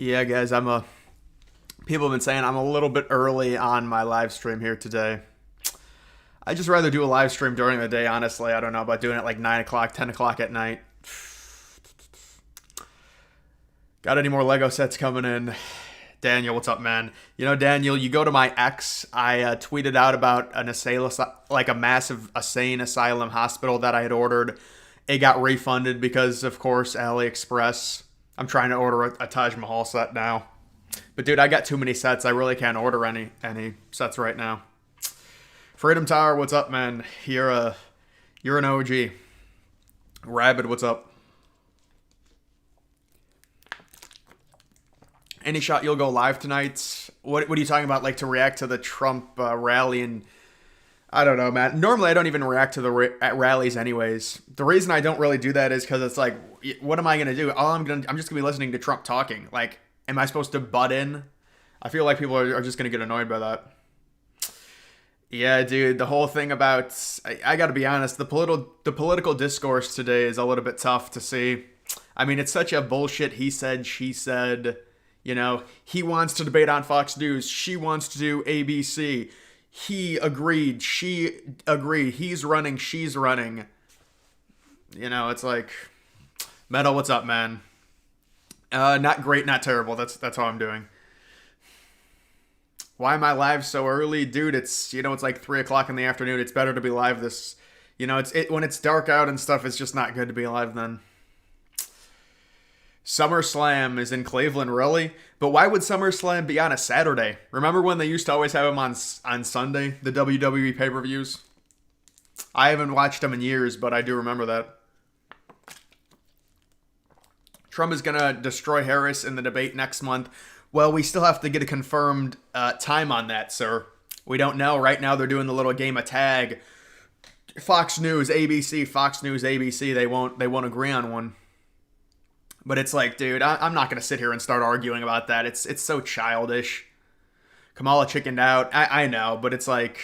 Yeah, guys, people have been saying I'm a little bit early on my live stream here today. I just rather do a live stream during the day, honestly. I don't know about doing it like 9 o'clock, 10 o'clock at night. Got any more Lego sets coming in? Daniel, what's up, man? You know, Daniel, you go to my X. I tweeted out about an like a massive insane asylum hospital that I had ordered. It got refunded because, of course, AliExpress. I'm trying to order a Taj Mahal set now. But dude, I got too many sets. I really can't order any sets right now. Freedom Tower, what's up, man? You're an OG. Rabid, what's up? Any shot you'll go live tonight? What are you talking about? Like to react to the Trump rally? And I don't know, man. Normally I don't even react to the rallies anyways. The reason I don't really do that is because it's like, what am I gonna do? I'm just gonna be listening to Trump talking. Like, am I supposed to butt in? I feel like people are just gonna get annoyed by that. Yeah, dude. The whole thing about I gotta be honest. The political discourse today is a little bit tough to see. I mean, it's such a bullshit. He said, she said. You know, he wants to debate on Fox News. She wants to do ABC. He agreed. She agreed. He's running. She's running. You know, it's like, Metal, what's up, man? Not great, not terrible. That's how I'm doing. Why am I live so early? Dude, it's like 3 o'clock in the afternoon. It's better to be live when it's dark out and stuff, it's just not good to be live then. SummerSlam is in Cleveland, really? But why would SummerSlam be on a Saturday? Remember when they used to always have them on Sunday, the WWE pay-per-views? I haven't watched them in years, but I do remember that. Trump is going to destroy Harris in the debate next month. Well, we still have to get a confirmed time on that, sir. We don't know. Right now they're doing the little game of tag. Fox News, ABC, Fox News, ABC. They won't agree on one. But it's like, dude, I'm not going to sit here and start arguing about that. It's so childish. Kamala chickened out. I know, but it's like,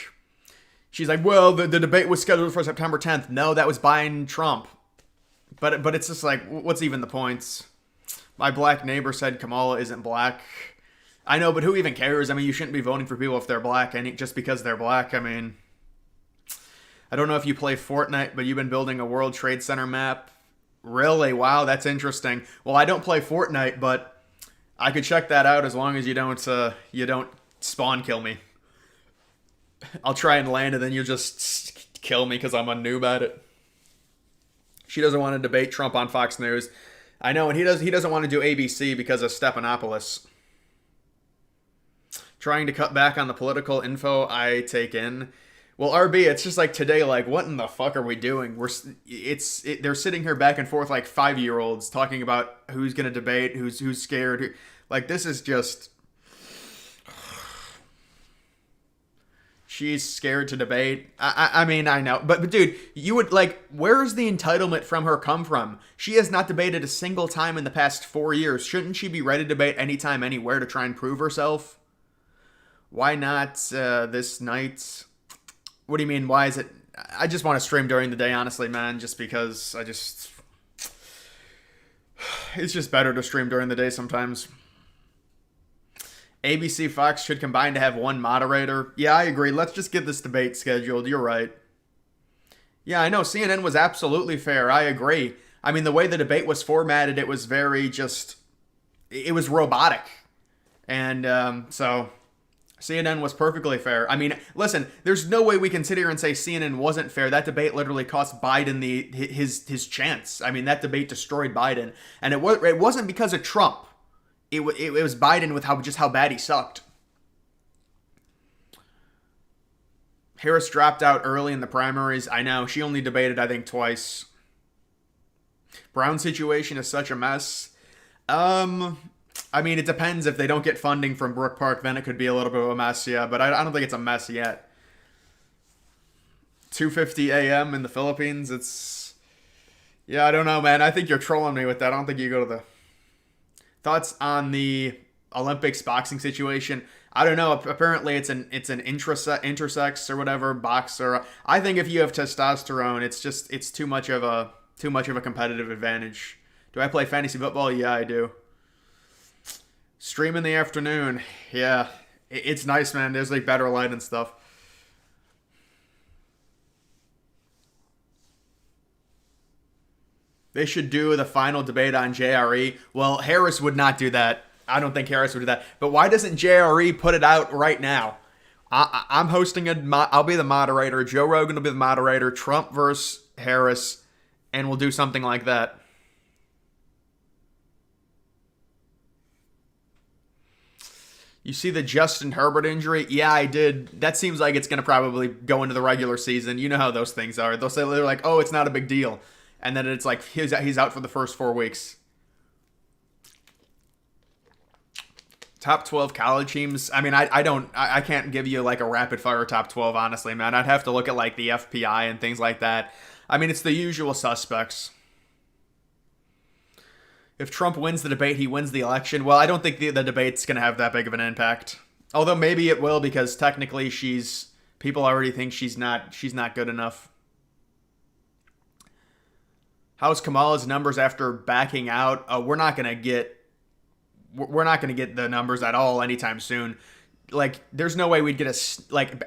she's like, well, the debate was scheduled for September 10th. No, that was Biden Trump. But it's just like, what's even the points? My black neighbor said Kamala isn't black. I know, but who even cares? I mean, you shouldn't be voting for people if they're black, and just because they're black. I mean, I don't know if you play Fortnite, but you've been building a World Trade Center map. Really? Wow, that's interesting. Well, I don't play Fortnite, but I could check that out as long as you don't spawn kill me. I'll try and land, and then you'll just kill me because I'm a noob at it. She doesn't want to debate Trump on Fox News. I know, and he doesn't want to do ABC because of Stephanopoulos. Trying to cut back on the political info I take in. Well, RB, it's just like today, like, what in the fuck are we doing? They're sitting here back and forth like 5-year-olds talking about who's going to debate, who's scared. Like, this is just... She's scared to debate. I mean, I know. But dude, you would, like, where's the entitlement from her come from? She has not debated a single time in the past 4 years. Shouldn't she be ready to debate anytime, anywhere to try and prove herself? Why not this night? What do you mean? Why is it? I just want to stream during the day, honestly, man, just because it's just better to stream during the day sometimes. ABC Fox should combine to have one moderator. Yeah, I agree. Let's just get this debate scheduled. You're right. Yeah, I know. CNN was absolutely fair. I agree. I mean, the way the debate was formatted, it was very it was robotic. And so... CNN was perfectly fair. I mean, listen, there's no way we can sit here and say CNN wasn't fair. That debate literally cost Biden his chance. I mean, that debate destroyed Biden. And it wasn't because of Trump. It was Biden with how bad he sucked. Harris dropped out early in the primaries. I know. She only debated, I think, twice. Brown situation is such a mess. I mean, it depends. If they don't get funding from Brook Park, then it could be a little bit of a mess, yeah. But I don't think it's a mess yet. 2:50 a.m. in the Philippines, it's... Yeah, I don't know, man. I think you're trolling me with that. I don't think you go to the... Thoughts on the Olympics boxing situation? I don't know. Apparently, it's an intersex or whatever, boxer. I think if you have testosterone, it's too much of a competitive advantage. Do I play fantasy football? Yeah, I do. Stream in the afternoon. Yeah, it's nice, man. There's like better light and stuff. They should do the final debate on JRE. Well, Harris would not do that. I don't think Harris would do that. But why doesn't JRE put it out right now? I'm hosting I'll be the moderator. Joe Rogan will be the moderator. Trump versus Harris, and we'll do something like that. You see the Justin Herbert injury? Yeah, I did. That seems like it's going to probably go into the regular season. You know how those things are. They'll say, they're like, oh, it's not a big deal. And then it's like he's out for the first 4 weeks. Top 12 college teams. I mean, I can't give you like a rapid fire top 12, honestly, man. I'd have to look at like the FPI and things like that. I mean, it's the usual suspects. If Trump wins the debate, he wins the election. Well, I don't think the debate's going to have that big of an impact. Although maybe it will, because technically people already think she's not good enough. How's Kamala's numbers after backing out? We're not going to get the numbers at all anytime soon. Like, there's no way we'd get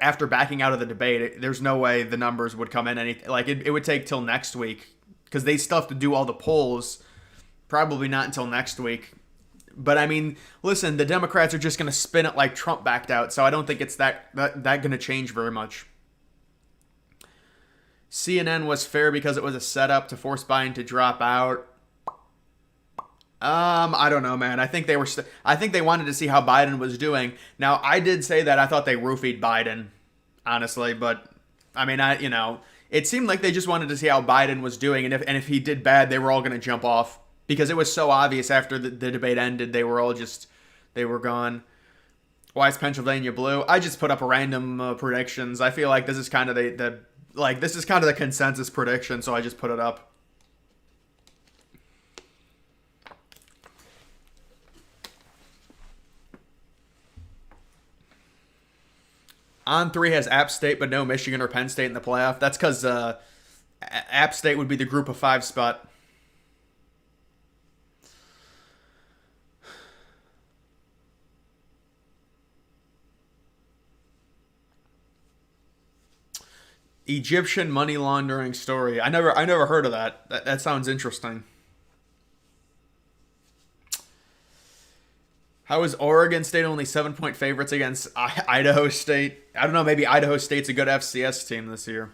after backing out of the debate, there's no way the numbers would come in it would take till next week, because they still have to do all the polls. Probably not until next week. But I mean, listen, the Democrats are just going to spin it like Trump backed out, so I don't think it's that going to change very much. CNN was fair because it was a setup to force Biden to drop out. I don't know, man. I think they wanted to see how Biden was doing. Now, I did say that I thought they roofied Biden, honestly, but I mean, it seemed like they just wanted to see how Biden was doing, and if he did bad, they were all going to jump off, because it was so obvious after the debate ended. They were gone. Why is Pennsylvania blue? I just put up random predictions. I feel like this is kind of the consensus prediction, so I just put it up. On3 has App State, but no Michigan or Penn State in the playoff. That's because App State would be the group of 5 spot. Egyptian money laundering story. I never heard of that. That sounds interesting. How is Oregon State only 7-point favorites against Idaho State? I don't know. Maybe Idaho State's a good FCS team this year.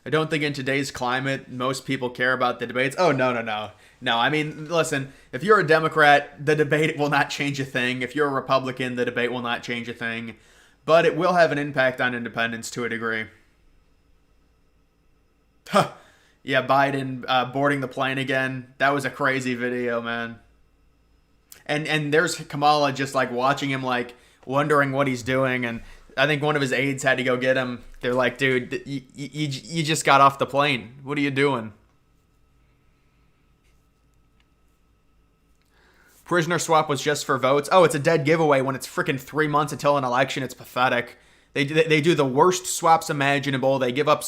I don't think in today's climate most people care about the debates. Oh, no. No, I mean, listen, if you're a Democrat, the debate will not change a thing. If you're a Republican, the debate will not change a thing. But it will have an impact on independents to a degree. Huh. Yeah, Biden boarding the plane again. That was a crazy video, man. And there's Kamala just like watching him, like wondering what he's doing. And I think one of his aides had to go get him. They're like, dude, you just got off the plane. What are you doing? Prisoner swap was just for votes. Oh, it's a dead giveaway when it's freaking 3 months until an election. It's pathetic. They do the worst swaps imaginable. They give up,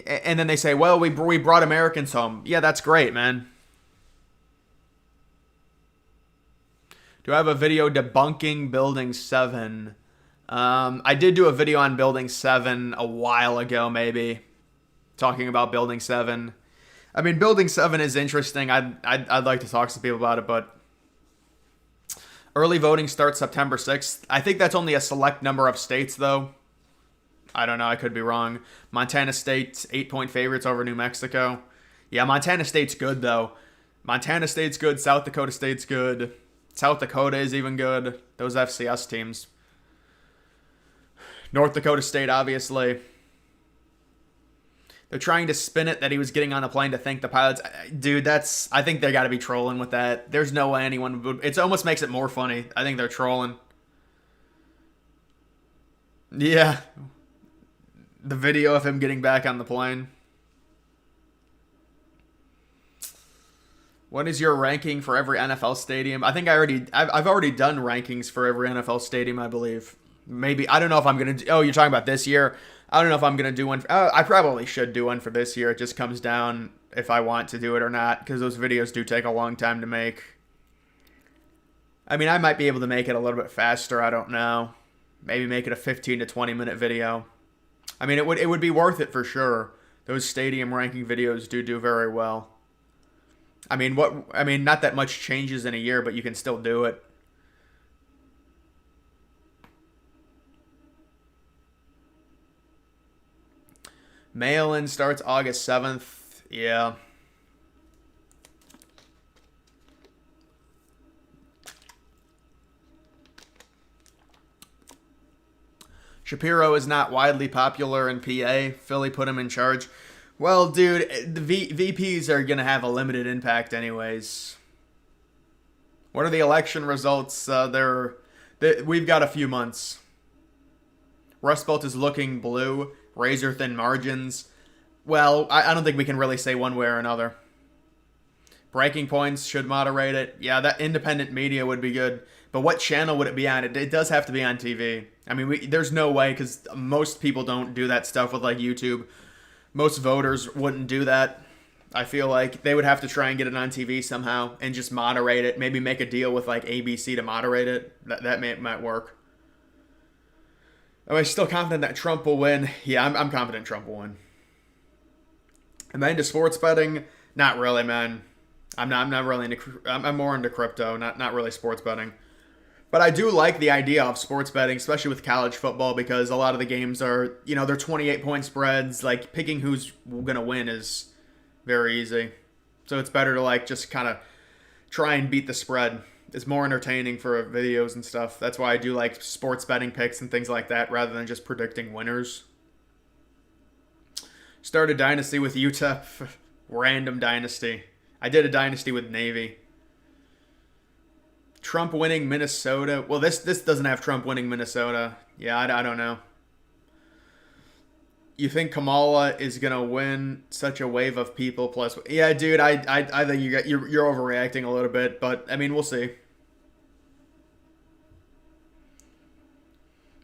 and then they say, well, we brought Americans home. Yeah, that's great, man. Do I have a video debunking Building 7? I did do a video on Building 7 a while ago, maybe, talking about Building 7. I mean, Building 7 is interesting. I'd like to talk to people about it, but early voting starts September 6th. I think that's only a select number of states, though. I don't know. I could be wrong. Montana State's 8-point favorites over New Mexico. Yeah, Montana State's good, though. Montana State's good. South Dakota State's good. South Dakota is even good. Those FCS teams. North Dakota State, obviously. They're trying to spin it that he was getting on the plane to thank the pilots. Dude, I think they got to be trolling with that. There's no way anyone would. It almost makes it more funny. I think they're trolling. Yeah. The video of him getting back on the plane. What is your ranking for every NFL stadium? I think I've already done rankings for every NFL stadium, I believe. Maybe, I don't know if I'm going to, oh, you're talking about this year? I don't know if I'm gonna do one. I probably should do one for this year. It just comes down if I want to do it or not, because those videos do take a long time to make. I mean, I might be able to make it a little bit faster. I don't know. Maybe make it a 15 to 20 minute video. I mean, it would be worth it for sure. Those stadium ranking videos do very well. I mean, not that much changes in a year, but you can still do it. Mail-in starts August 7th. Yeah. Shapiro is not widely popular in PA. Philly put him in charge. Well, dude, the VPs are going to have a limited impact anyways. What are the election results? We've got a few months. Rust Belt is looking blue. Razor thin margins. Well, I don't think we can really say one way or another. Breaking points should moderate it. Yeah, that independent media would be good. But what channel would it be on? It does have to be on TV. I mean, there's no way, because most people don't do that stuff with, like, YouTube. Most voters wouldn't do that. I feel like they would have to try and get it on TV somehow and just moderate it. Maybe make a deal with, like, ABC to moderate it. That might work. Am I still confident that Trump will win? Yeah, I'm confident Trump will win. Am I into sports betting? Not really, man. I'm not really into. I'm more into crypto, not really sports betting. But I do like the idea of sports betting, especially with college football, because a lot of the games are, they're 28-point spreads. Like, picking who's gonna win is very easy. So it's better to, like, just kind of try and beat the spread. It's more entertaining for videos and stuff. That's why I do like sports betting picks and things like that rather than just predicting winners. Started dynasty with UTEP. Random dynasty. I did a dynasty with Navy. Trump winning Minnesota. Well, this doesn't have Trump winning Minnesota. Yeah, I don't know. You think Kamala is gonna win such a wave of people plus? Yeah, dude, I think you're overreacting a little bit, but I mean, we'll see.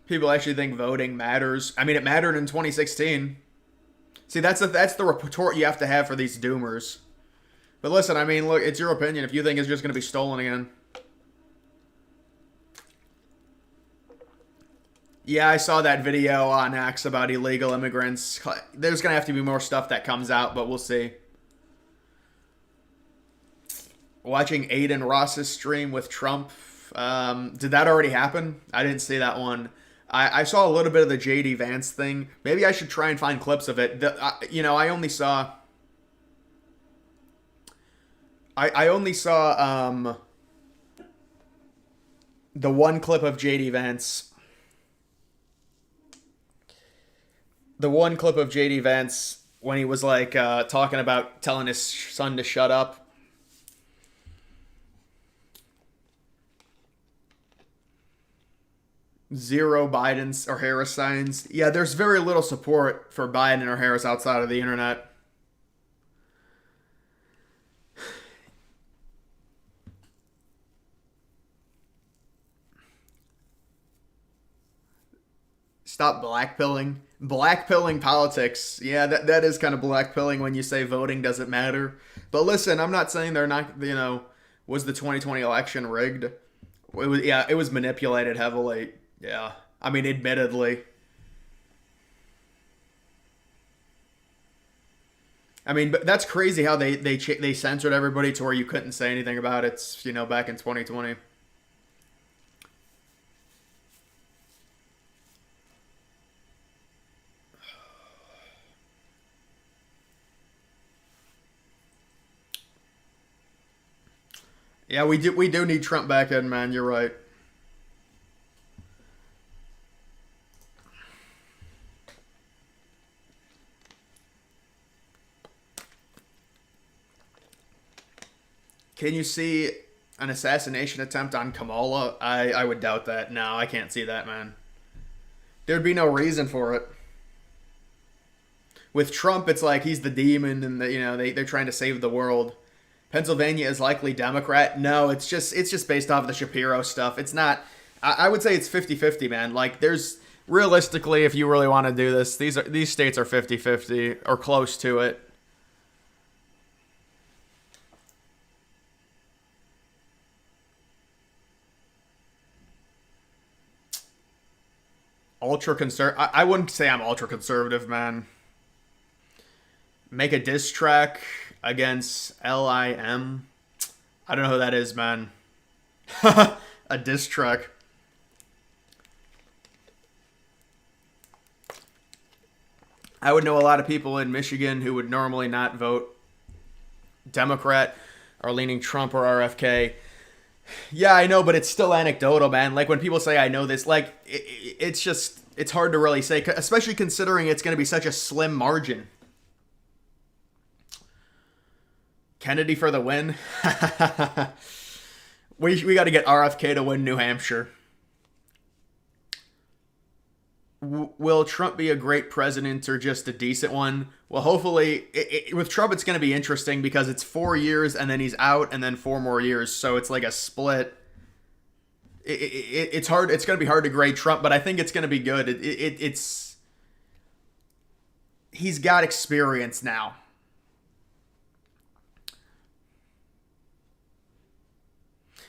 People actually think voting matters. I mean, it mattered in 2016. See, that's the retort you have to have for these doomers. But listen, I mean, look, it's your opinion. If you think it's just going to be stolen again. Yeah, I saw that video on X about illegal immigrants. There's going to have to be more stuff that comes out, but we'll see. Watching Aiden Ross's stream with Trump. Did that already happen? I didn't see that one. I saw a little bit of the JD Vance thing. Maybe I should try and find clips of it. I only saw... I only saw the one clip of JD Vance. The one clip of JD Vance when he was like talking about telling his son to shut up. Zero Biden's or Harris signs. Yeah, there's very little support for Biden or Harris outside of the internet. Stop blackpilling. Blackpilling politics. Yeah, that is kind of blackpilling when you say voting doesn't matter. But listen, I'm not saying they're not, was the 2020 election rigged? It was manipulated heavily. Yeah. I mean, admittedly. I mean, but that's crazy how they censored everybody to where you couldn't say anything about it, back in 2020. Yeah, we do need Trump back in, man. You're right. Can you see an assassination attempt on Kamala? I would doubt that. No, I can't see that, man. There'd be no reason for it. With Trump, it's like he's the demon, and they're trying to save the world. Pennsylvania is likely Democrat. No, it's just based off of the Shapiro stuff. It's not. I would say it's 50-50, man. Like, there's realistically, if you really want to do this, these states are 50-50 or close to it. Ultra conservative. I wouldn't say I'm ultra conservative, man. Make a diss track against LIM. I don't know who that is, man. A diss track. I would know a lot of people in Michigan who would normally not vote Democrat are leaning Trump or RFK. Yeah, I know, but it's still anecdotal, man. Like when people say I know this, like it's just it's hard to really say, especially considering it's going to be such a slim margin. Kennedy for the win. we got to get RFK to win New Hampshire. Will Trump be a great president or just a decent one? Well, hopefully, with Trump, it's going to be interesting because it's 4 years and then he's out and then 4 more years. So it's like a split. It's hard. It's going to be hard to grade Trump, but I think it's going to be good. It's he's got experience now.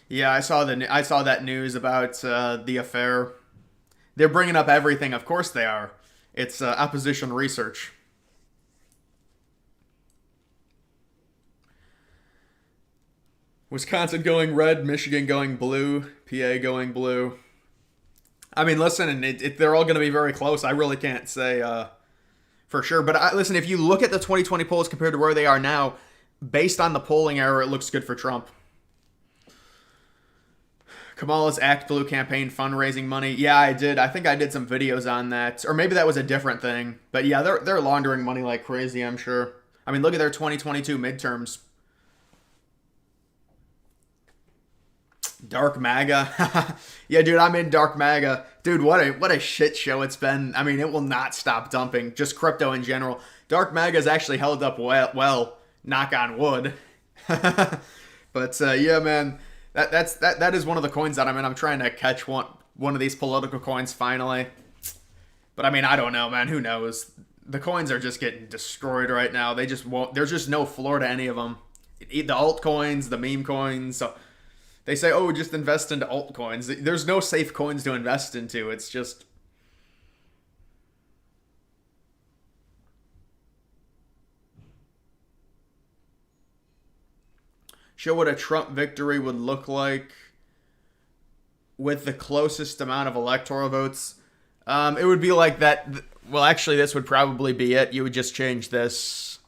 Yeah, I saw that news about the affair. They're bringing up everything. Of course they are. It's opposition research. Wisconsin going red, Michigan going blue, PA going blue. I mean, listen, and they're all going to be very close. I really can't say for sure. But listen, if you look at the 2020 polls compared to where they are now, based on the polling error, it looks good for Trump. Kamala's Act Blue campaign fundraising money. Yeah, I did. I think I did some videos on that. Or maybe that was a different thing. But yeah, they're laundering money like crazy, I'm sure. I mean, look at their 2022 midterms. Dark MAGA. Yeah, dude, I'm in Dark MAGA. Dude, what a shit show it's been. I mean, it will not stop dumping. Just crypto in general. Dark MAGA has actually held up well, knock on wood. But yeah, man. That is one of the coins that I'm trying to catch one of these political coins finally. But I mean, I don't know, man. Who knows? The coins are just getting destroyed right now. They just won't. There's just no floor to any of them. The altcoins, the meme coins. So they say, oh, just invest into altcoins. There's no safe coins to invest into. It's just. Show what a Trump victory would look like with the closest amount of electoral votes. It would be like that. Well, actually, this would probably be it. You would just change this.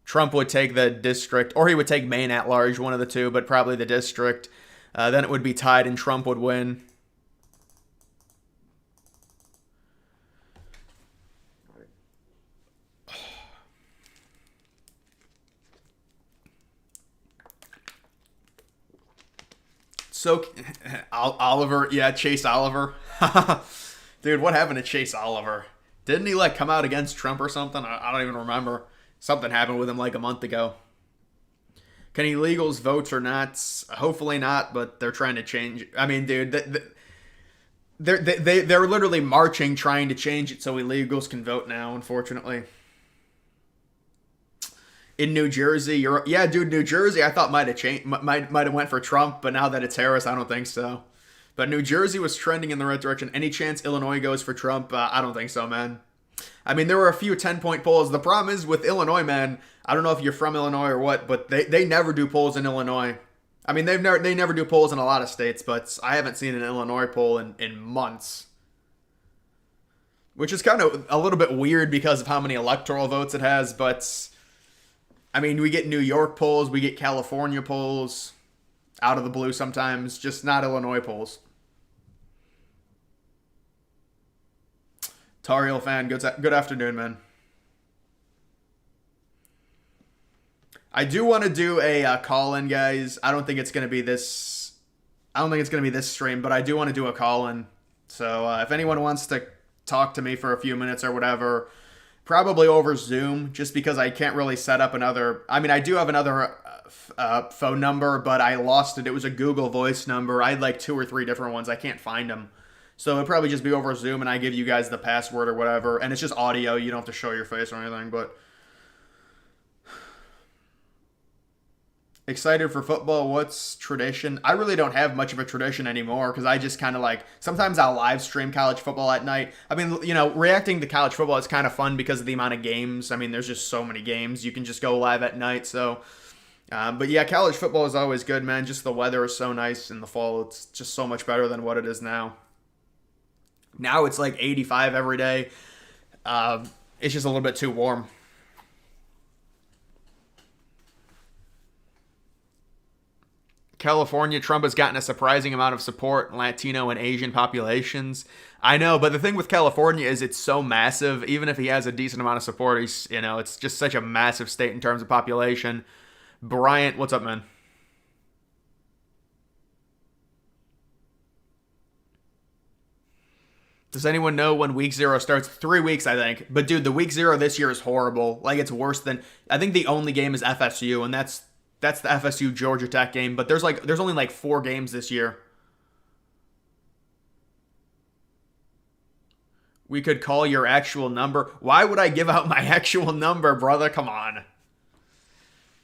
Trump would take the district, or he would take Maine at large, one of the two, but probably the district. Then it would be tied and Trump would win. So, Oliver, yeah, Chase Oliver. Dude, what happened to Chase Oliver? Didn't he, like, come out against Trump or something? I don't even remember. Something happened with him, like, a month ago. Can illegals vote or not? Hopefully not, but they're trying to change. I mean, dude, they're literally marching trying to change it so illegals can vote now, unfortunately. In New Jersey, yeah, dude, New Jersey, I thought might have changed, might have went for Trump, but now that it's Harris, I don't think so. But New Jersey was trending in the right direction. Any chance Illinois goes for Trump? I don't think so, man. I mean, there were a few 10-point polls. The problem is with Illinois, man. I don't know if you're from Illinois or what, but they never do polls in Illinois. I mean, they never do polls in a lot of states, but I haven't seen an Illinois poll in months. Which is kind of a little bit weird because of how many electoral votes it has, but I mean, we get New York polls, we get California polls out of the blue sometimes, just not Illinois polls. Tar Heel fan, good afternoon, man. I do want to do a call-in, guys. I don't think it's going to be this. I don't think it's going to be this stream, but I do want to do a call-in. So if anyone wants to talk to me for a few minutes or whatever, probably over Zoom, just because I can't really set up another. I mean, I do have another phone number, but I lost it. It was a Google Voice number. I had like 2 or 3 different ones. I can't find them. So it'll probably just be over Zoom, and I give you guys the password or whatever, and it's just audio. You don't have to show your face or anything. But excited for football. What's tradition? I really don't have much of a tradition anymore because I just kind of like sometimes I'll live stream college football at night. I mean, reacting to college football is kind of fun because of the amount of games. I mean, there's just so many games. You can just go live at night. So, but yeah, college football is always good, man. Just the weather is so nice in the fall. It's just so much better than what it is now. Now it's like 85 every day. It's just a little bit too warm. California, Trump has gotten a surprising amount of support in Latino and Asian populations. I know, but the thing with California is it's so massive. Even if he has a decent amount of support, it's just such a massive state in terms of population. Bryant, what's up, man? Does anyone know when week 0 starts? 3 weeks, I think. But dude, the week 0 this year is horrible. Like it's worse than I think the only game is FSU, and that's the FSU Georgia Tech game. But there's only like 4 games this year. We could call your actual number. Why would I give out my actual number, brother? Come on.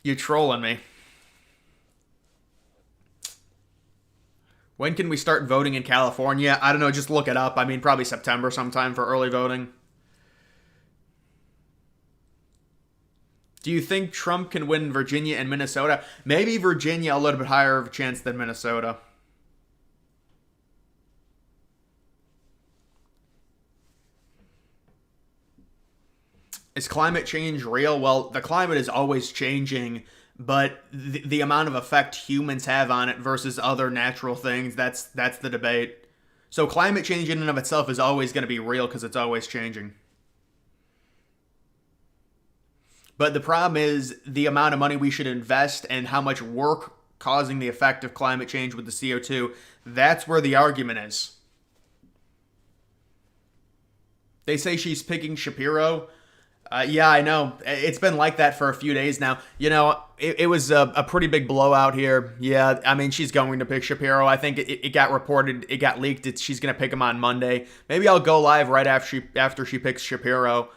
You trolling me. When can we start voting in California? I don't know, just look it up. I mean, probably September sometime for early voting. Do you think Trump can win Virginia and Minnesota? Maybe Virginia a little bit higher of a chance than Minnesota. Is climate change real? Well, the climate is always changing, but the amount of effect humans have on it versus other natural things, that's the debate. So climate change in and of itself is always going to be real because it's always changing. But the problem is the amount of money we should invest and how much work causing the effect of climate change with the CO2. That's where the argument is. They say she's picking Shapiro. Yeah, I know. It's been like that for a few days now. It was a pretty big blowout here. Yeah, I mean, she's going to pick Shapiro. I think it got reported, it got leaked. She's going to pick him on Monday. Maybe I'll go live right after she picks Shapiro.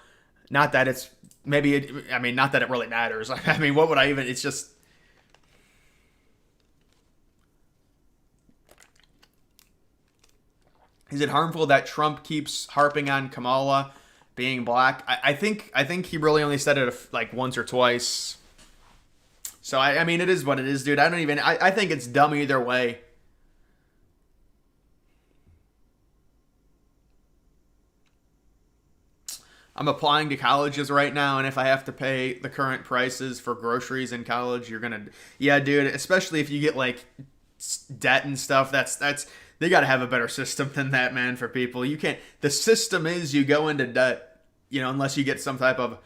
Not that it's not that it really matters. I mean, what would I even? It's just. Is it harmful that Trump keeps harping on Kamala being black? I think he really only said it like once or twice. So I mean, it is what it is, dude. I think it's dumb either way. I'm applying to colleges right now, and if I have to pay the current prices for groceries in college, yeah, dude. Especially if you get like debt and stuff. That's they got to have a better system than that, man. For people, you can't. The system is you go into debt, unless you get some type of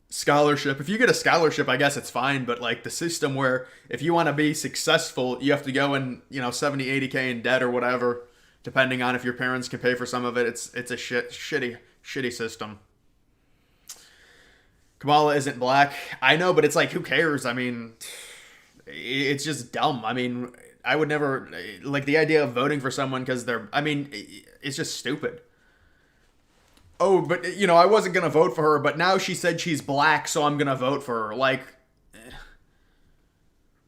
scholarship. If you get a scholarship, I guess it's fine. But like the system where if you want to be successful, you have to go in, 70, 80K in debt or whatever, depending on if your parents can pay for some of it. It's a shitty system. Kamala isn't black. I know, but it's like, who cares? I mean, it's just dumb. I mean, I would never, like, the idea of voting for someone because it's just stupid. Oh, but, I wasn't going to vote for her, but now she said she's black, so I'm going to vote for her. Like,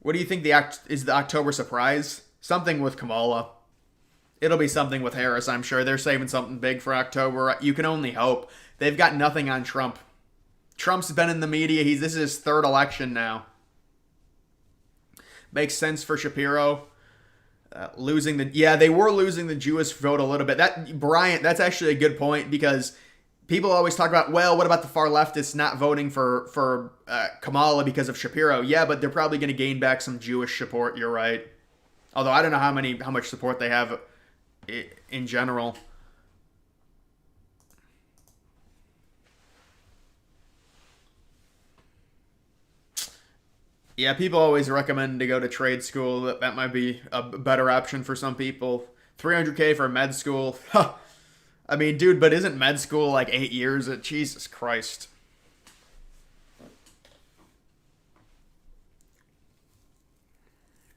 what do you think is the October surprise? Something with Kamala. It'll be something with Harris, I'm sure. They're saving something big for October. You can only hope. They've got nothing on Trump. Trump's been in the media. This is his third election now. Makes sense for Shapiro. They were losing the Jewish vote a little bit. Bryant, that's actually a good point because people always talk about, well, what about the far leftists not voting for Kamala because of Shapiro? Yeah, but they're probably going to gain back some Jewish support. You're right. Although I don't know how much support they have in general. Yeah, people always recommend to go to trade school. That might be a better option for some people. 300K for med school. I mean, dude, but isn't med school like 8 years? Jesus Christ.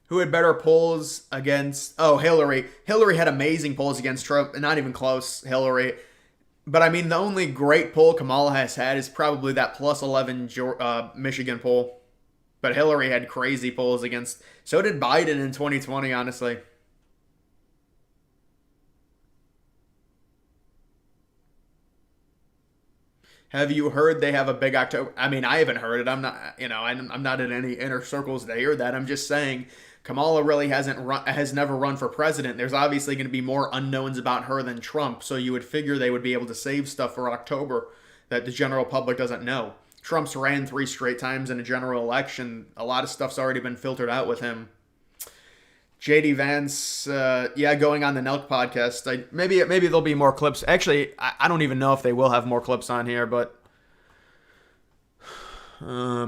Who had better polls against? Oh, Hillary. Hillary had amazing polls against Trump, not even close. Hillary. But I mean, the only great poll Kamala has had is probably that plus 11 Michigan poll. But Hillary had crazy polls against. So did Biden in 2020, honestly. Have you heard they have a big October? I mean, I haven't heard it. I'm not, I'm not in any inner circles to hear that. I'm just saying Kamala really has never run for president. There's obviously going to be more unknowns about her than Trump. So you would figure they would be able to save stuff for October that the general public doesn't know. Trump's ran 3 straight times in a general election. A lot of stuff's already been filtered out with him. JD Vance, yeah, going on the Nelk podcast. Maybe there'll be more clips. Actually, I don't even know if they will have more clips on here, but I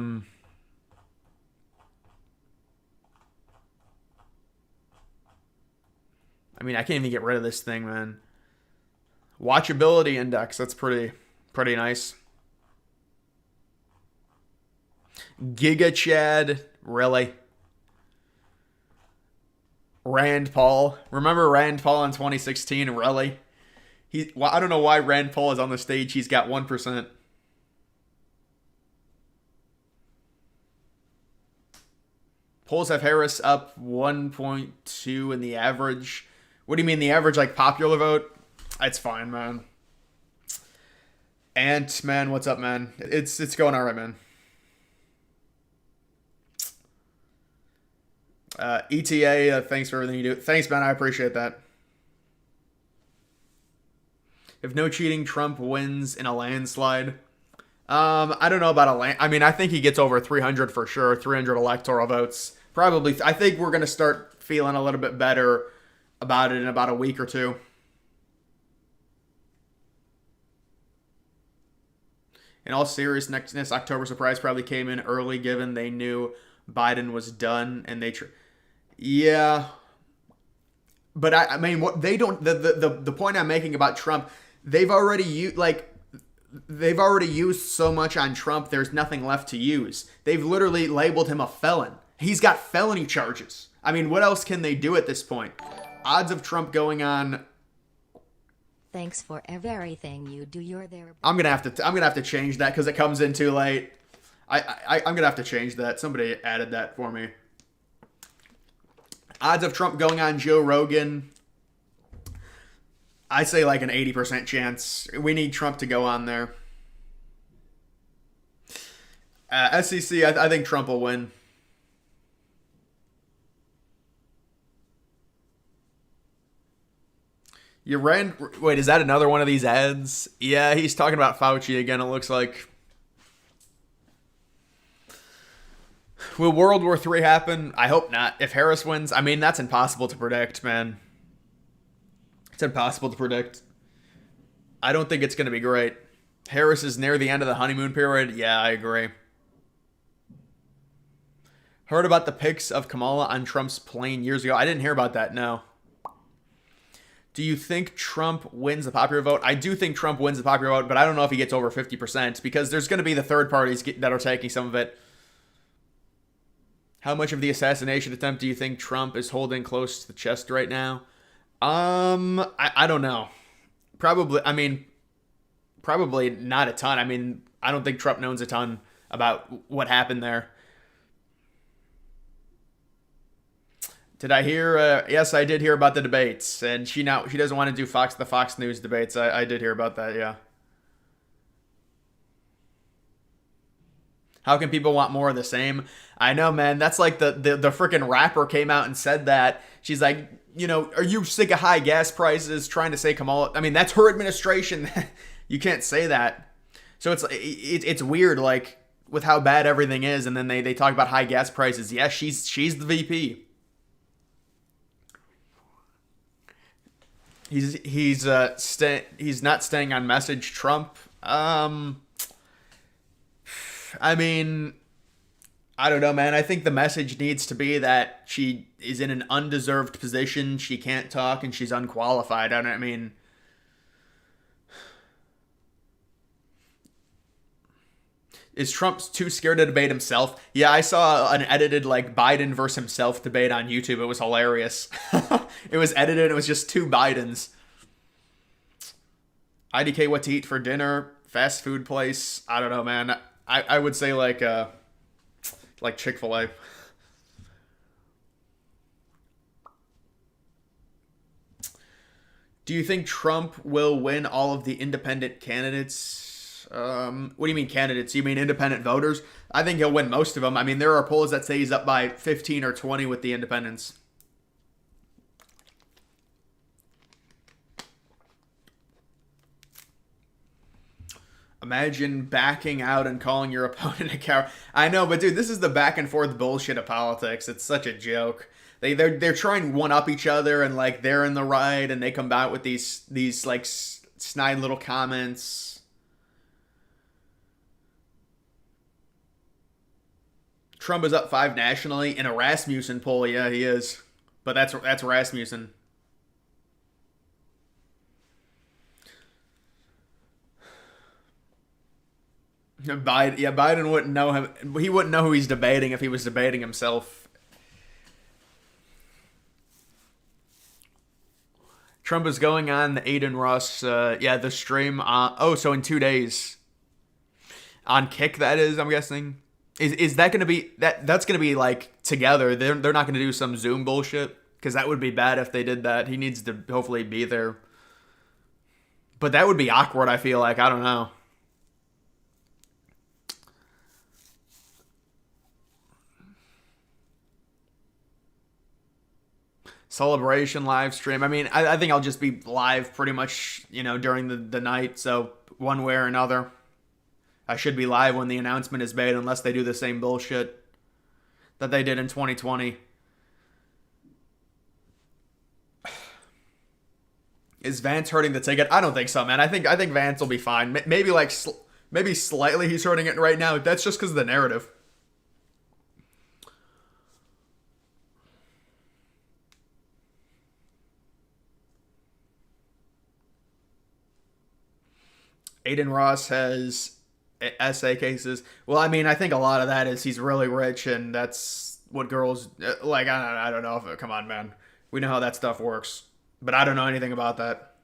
mean, I can't even get rid of this thing, man. Watchability index. That's pretty nice. Giga Chad, really? Rand Paul. Remember Rand Paul in 2016? Really? Well, I don't know why Rand Paul is on the stage. He's got 1%. Polls have Harris up 1.2 in the average. What do you mean the average, like popular vote? It's fine, man. Ant, man, what's up, man? It's going all right, man. ETA, thanks for everything you do. Thanks, man. I appreciate that. If no cheating, Trump wins in a landslide. I don't know about a land. I mean, I think he gets over 300 for sure. 300 electoral votes. Probably. I think we're going to start feeling a little bit better about it in about a week or two. In all seriousness, October surprise probably came in early given they knew Biden was done and yeah. But I mean, what they don't, the point I'm making about Trump, they've already used so much on Trump, there's nothing left to use. They've literally labeled him a felon. He's got felony charges. I mean, what else can they do at this point? Odds of Trump going on. Thanks for everything you do. You're there. I'm gonna have to change that because it comes in too late. I'm gonna have to change that. Somebody added that for me. Odds of Trump going on Joe Rogan. I say like an 80% chance. We need Trump to go on there. SEC, I think Trump will win. Wait, is that another one of these ads? Yeah, he's talking about Fauci again, it looks like. Will World War III happen? I hope not. If Harris wins, I mean, that's impossible to predict, man. It's impossible to predict. I don't think it's going to be great. Harris is near the end of the honeymoon period. Yeah, I agree. Heard about the pics of Kamala on Trump's plane years ago. I didn't hear about that, no. Do you think Trump wins the popular vote? I do think Trump wins the popular vote, but I don't know if he gets over 50% because there's going to be the third parties that are taking some of it. How much of the assassination attempt do you think Trump is holding close to the chest right now? I don't know. Probably not a ton. I mean, I don't think Trump knows a ton about what happened there. Did I hear? Yes, I did hear about the debates, and she doesn't want to do the Fox News debates. I did hear about that. Yeah. How can people want more of the same? I know, man. That's like the freaking rapper came out and said that. She's like, are you sick of high gas prices? Trying to say Kamala. I mean, that's her administration. You can't say that. So it's weird, like with how bad everything is, and then they talk about high gas prices. Yeah, she's the VP. He's not staying on message. Trump. I mean, I don't know, man. I think the message needs to be that she is in an undeserved position. She can't talk and she's unqualified. I mean, Is Trump too scared to debate himself? Yeah, I saw an edited like Biden versus himself debate on YouTube. It was hilarious. It was edited. It was just two Bidens. IDK, what to eat for dinner? Fast food place? I don't know, man. I would say like Chick-fil-A. Do you think Trump will win all of the independent candidates? What do you mean candidates? You mean independent voters? I think he'll win most of them. I mean, there are polls that say he's up by 15 or 20 with the independents. Imagine backing out and calling your opponent a coward. I know, but dude, this is the back and forth bullshit of politics. It's such a joke. They're trying to one up each other and like they're in the right and they come out with these like snide little comments. Trump is up 5 nationally in a Rasmussen poll. Yeah, he is, but that's Rasmussen. Biden wouldn't know him. He wouldn't know who he's debating if he was debating himself. Trump is going on the Aiden Ross, the stream. So in 2 days, on Kick, that is. I'm guessing. Is that going to be that? That's going to be like together. They're not going to do some Zoom bullshit because that would be bad if they did that. He needs to hopefully be there. But that would be awkward. I feel like I don't know. Celebration live stream. I mean, I think I'll just be live pretty much, during the night. So one way or another, I should be live when the announcement is made, unless they do the same bullshit that they did in 2020. Is Vance hurting the ticket? I don't think so, man. I think Vance will be fine. Maybe maybe slightly he's hurting it right now. That's just because of the narrative. Aiden Ross has essay cases. Well, I mean, I think a lot of that is he's really rich, and that's what girls like. I don't know if come on, man. We know how that stuff works, but I don't know anything about that.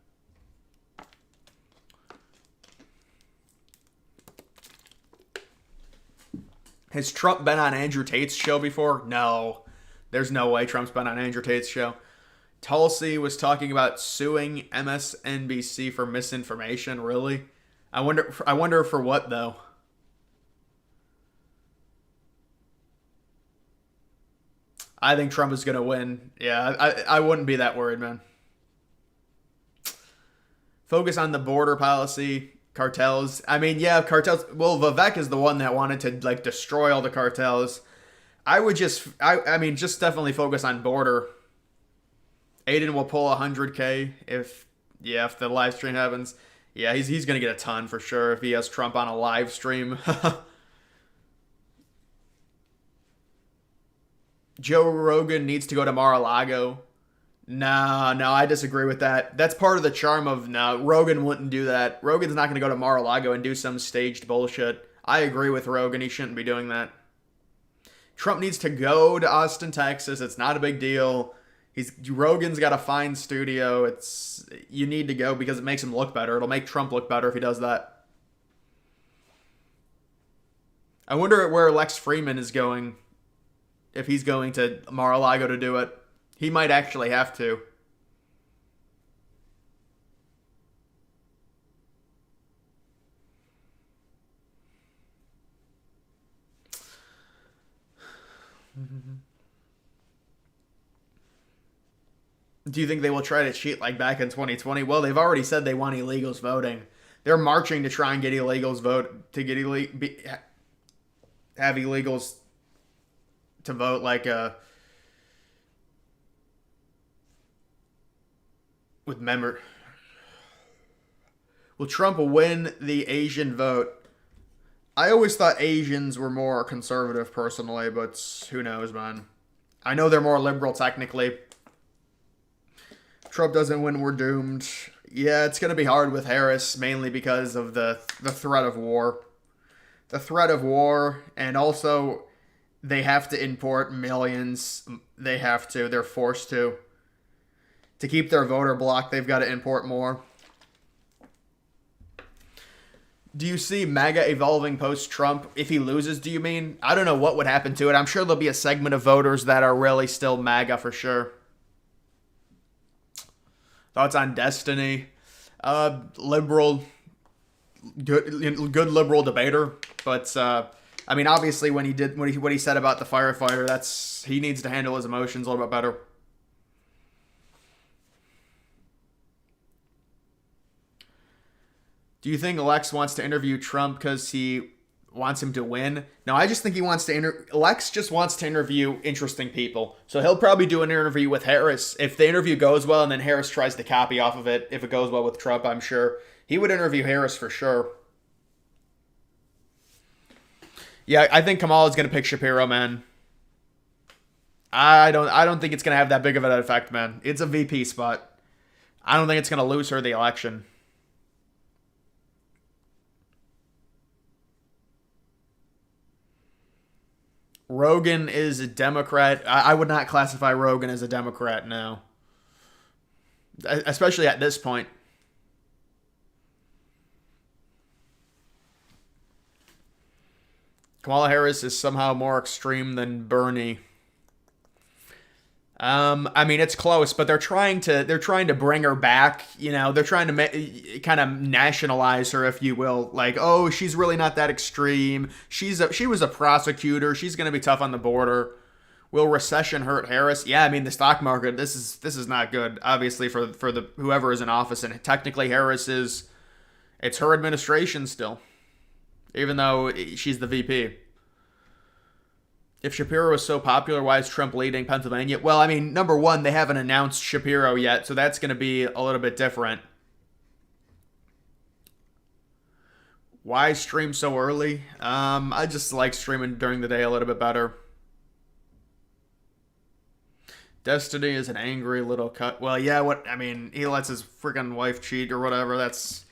Has Trump been on Andrew Tate's show before? No, there's no way Trump's been on Andrew Tate's show. Tulsi was talking about suing MSNBC for misinformation. Really? I wonder for what though. I think Trump is gonna win. Yeah, I wouldn't be that worried, man. Focus on the border policy, cartels. I mean, yeah, cartels. Well, Vivek is the one that wanted to like destroy all the cartels. I would I mean, just definitely focus on border. Aiden will pull 100K if the live stream happens. Yeah, he's gonna get a ton for sure if he has Trump on a live stream. Joe Rogan needs to go to Mar-a-Lago. No, I disagree with that. That's part of the charm of no. Rogan wouldn't do that. Rogan's not gonna go to Mar-a-Lago and do some staged bullshit. I agree with Rogan. He shouldn't be doing that. Trump needs to go to Austin, Texas. It's not a big deal. Rogan's got a fine studio. You need to go because it makes him look better. It'll make Trump look better if he does that. I wonder where Lex Freeman is going. If he's going to Mar-a-Lago to do it. He might actually have to. Do you think they will try to cheat like back in 2020? Well, they've already said they want illegals voting. They're marching to try and get illegals have illegals to vote with member. Will Trump win the Asian vote? I always thought Asians were more conservative personally, but who knows, man. I know they're more liberal technically. Trump doesn't win, we're doomed. Yeah, it's going to be hard with Harris, mainly because of the threat of war. the threat of war, and also they have to import millions. They have to. They're forced to. To keep their voter block, they've got to import more. Do you see MAGA evolving post-Trump? If he loses, do you mean? I don't know what would happen to it. I'm sure there'll be a segment of voters that are really still MAGA for sure. Thoughts on Destiny? Liberal, good liberal debater, but I mean, obviously, when he did what he said about the firefighter, he needs to handle his emotions a little bit better. Do you think Lex wants to interview Trump because he wants him to win? No, I just think he wants to Lex just wants to interview interesting people. So he'll probably do an interview with Harris. If the interview goes well and then Harris tries to copy off of it, if it goes well with Trump, I'm sure he would interview Harris for sure. Yeah, I think Kamala's going to pick Shapiro, man. I don't think it's going to have that big of an effect, man. It's a VP spot. I don't think it's going to lose her the election. Rogan is a Democrat. I would not classify Rogan as a Democrat now. Especially at this point. Kamala Harris is somehow more extreme than Bernie. I mean, it's close, but they're trying to bring her back. You know, they're trying to kind of nationalize her, if you will. Like, oh, she's really not that extreme. She was a prosecutor. She's going to be tough on the border. Will recession hurt Harris? Yeah, I mean, the stock market. This is not good, obviously, for the whoever is in office. And technically, it's her administration still, even though she's the VP. If Shapiro is so popular, why is Trump leading Pennsylvania? Well, I mean, number one, they haven't announced Shapiro yet, so that's going to be a little bit different. Why stream so early? I just like streaming during the day a little bit better. Destiny is an angry little cut. Well, yeah, he lets his freaking wife cheat or whatever. What's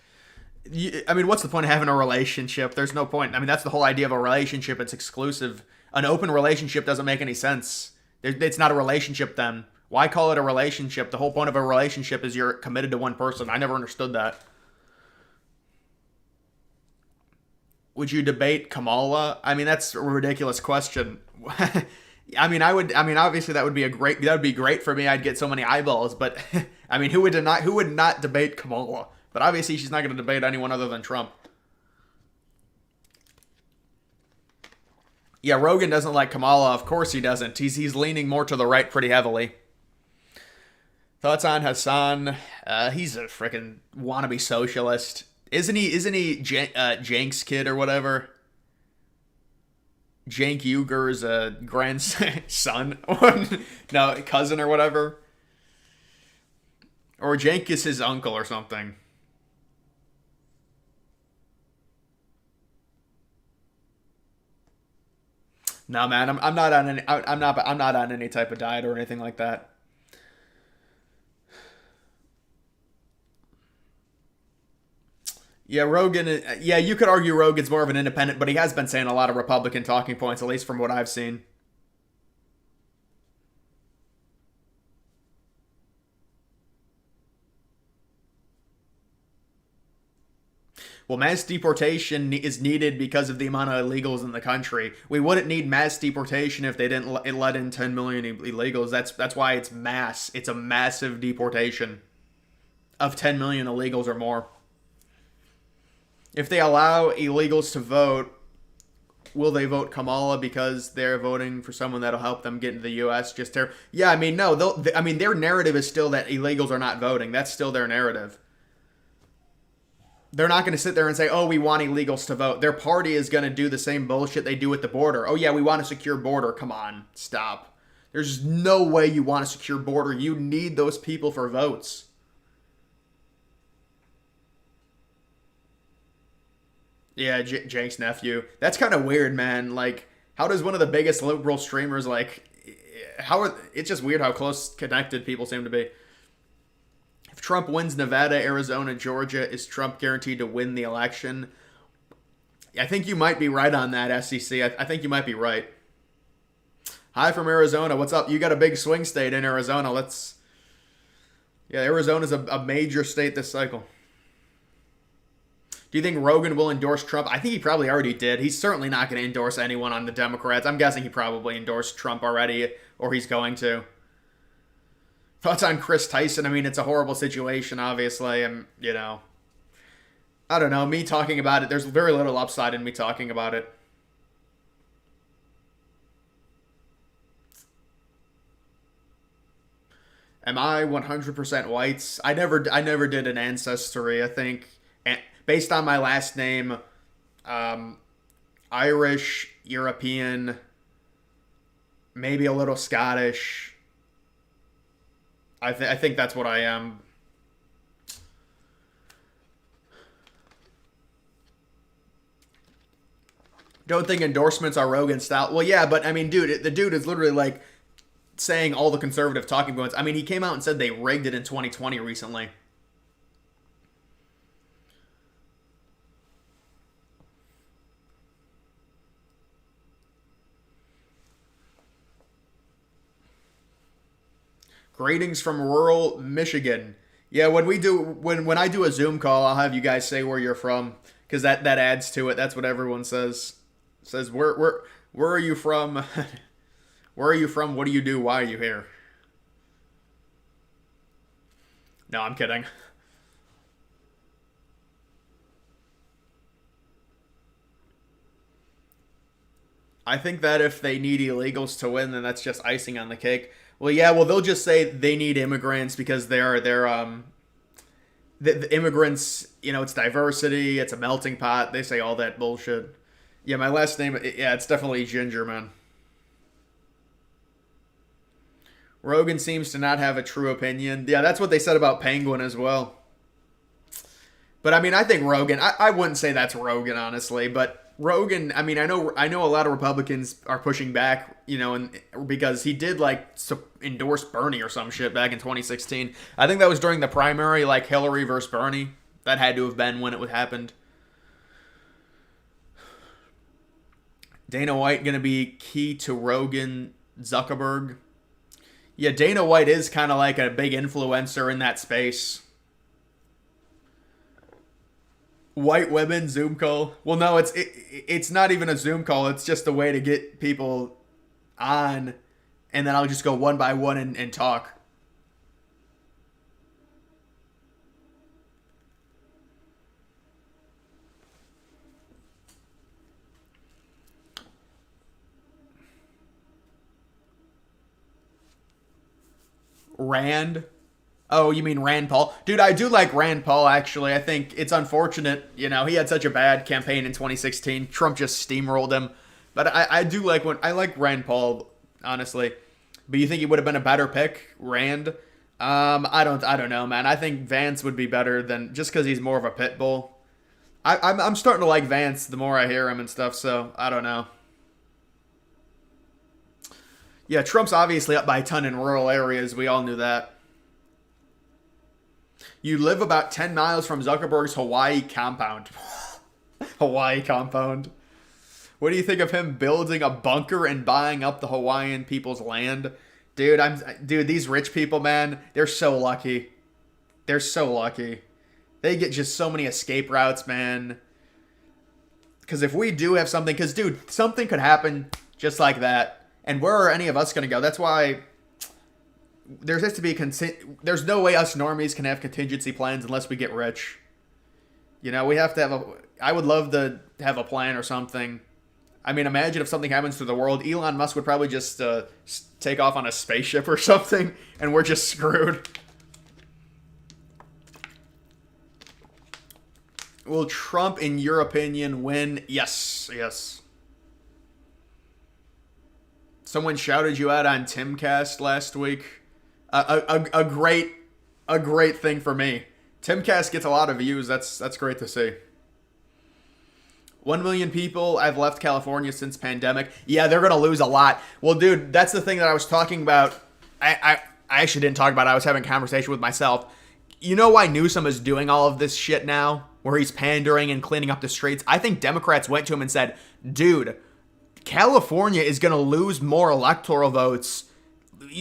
the point of having a relationship? There's no point. I mean, that's the whole idea of a relationship. It's exclusive. An open relationship doesn't make any sense. It's not a relationship then. Why call it a relationship? The whole point of a relationship is you're committed to one person. I never understood that. Would you debate Kamala? I mean, that's a ridiculous question. I mean, obviously that would be great for me. I'd get so many eyeballs, but I mean, who would not debate Kamala? But obviously she's not going to debate anyone other than Trump. Yeah, Rogan doesn't like Kamala. Of course he doesn't. He's leaning more to the right pretty heavily. Thoughts on Hassan? He's a freaking wannabe socialist. Isn't he Jank's kid or whatever? Cenk Uyghur's grandson? No, cousin or whatever. Or Cenk is his uncle or something. No, man, I'm not on any type of diet or anything like that. Yeah, Rogan. Yeah, you could argue Rogan's more of an independent, but he has been saying a lot of Republican talking points, at least from what I've seen. Well, mass deportation is needed because of the amount of illegals in the country. We wouldn't need mass deportation if they didn't let in 10 million illegals. That's why it's mass. It's a massive deportation of 10 million illegals or more. If they allow illegals to vote, will they vote Kamala because they're voting for someone that'll help them get into the U.S.? Yeah, I mean, no. Their narrative is still that illegals are not voting. That's still their narrative. They're not going to sit there and say, oh, we want illegals to vote. Their party is going to do the same bullshit they do at the border. Oh, yeah, we want a secure border. Come on, stop. There's no way you want a secure border. You need those people for votes. Yeah, Jank's nephew. That's kind of weird, man. Like, how does one of the biggest liberal streamers, it's just weird how close connected people seem to be. If Trump wins Nevada, Arizona, Georgia, is Trump guaranteed to win the election? I think you might be right on that, SEC. I think you might be right. Hi from Arizona. What's up? You got a big swing state in Arizona. Yeah, Arizona's a major state this cycle. Do you think Rogan will endorse Trump? I think he probably already did. He's certainly not going to endorse anyone on the Democrats. I'm guessing he probably endorsed Trump already, or he's going to. Thoughts on Chris Tyson? I mean, it's a horrible situation, obviously, and, I don't know. Me talking about it, there's very little upside in me talking about it. Am I 100% whites? I never did an ancestry. I think, based on my last name, Irish, European, maybe a little Scottish. I think that's what I am. Don't think endorsements are Rogan style. Well, yeah, but I mean, dude, the dude is literally like saying all the conservative talking points. I mean, he came out and said they rigged it in 2020 recently. Greetings from rural Michigan. Yeah, when I do a Zoom call, I'll have you guys say where you're from because that adds to it. That's what everyone says. Says where are you from? Where are you from? What do you do? Why are you here? No, I'm kidding. I think that if they need illegals to win, then that's just icing on the cake. Well, yeah, well they'll just say they need immigrants because the immigrants, it's diversity, it's a melting pot. They say all that bullshit. Yeah, my last name, yeah, it's definitely Ginger, man. Rogan seems to not have a true opinion. Yeah, that's what they said about Penguin as well. But I mean, I think Rogan. I wouldn't say that's Rogan, honestly. But Rogan. I mean, I know a lot of Republicans are pushing back. And because he did endorse Bernie or some shit back in 2016. I think that was during the primary, like Hillary versus Bernie. That had to have been when it happened. Dana White gonna be key to Rogan Zuckerberg. Yeah, Dana White is kind of like a big influencer in that space. White women Zoom call. Well, no, it's not even a Zoom call. It's just a way to get people on, and then I'll just go one by one and talk. Rand. Oh, you mean Rand Paul? Dude, I do like Rand Paul, actually. I think it's unfortunate, he had such a bad campaign in 2016. Trump just steamrolled him. But I do like I like Rand Paul, honestly. But you think he would have been a better pick, Rand? I don't know, man. I think Vance would be better than just because he's more of a pit bull. I'm starting to like Vance the more I hear him and stuff, so I don't know. Yeah, Trump's obviously up by a ton in rural areas. We all knew that. You live about 10 miles from Zuckerberg's Hawaii compound. Hawaii compound. What do you think of him building a bunker and buying up the Hawaiian people's land? Dude, these rich people, man, they're so lucky. They're so lucky. They get just so many escape routes, man. Because if we do have something, because, dude, something could happen just like that. And where are any of us going to go? That's why there has to be there's no way us normies can have contingency plans unless we get rich. We have to have I would love to have a plan or something. I mean, imagine if something happens to the world. Elon Musk would probably just take off on a spaceship or something, and we're just screwed. Will Trump, in your opinion, win? Yes. Someone shouted you out on Timcast last week. A great thing for me. Timcast gets a lot of views. That's great to see. 1 million people have left California since pandemic. Yeah, they're gonna lose a lot. Well, dude, that's the thing that I was talking about. I actually didn't talk about it. I was having a conversation with myself. You know why Newsom is doing all of this shit now? where he's pandering and cleaning up the streets. I think Democrats went to him and said, dude, California is going to lose more electoral votes.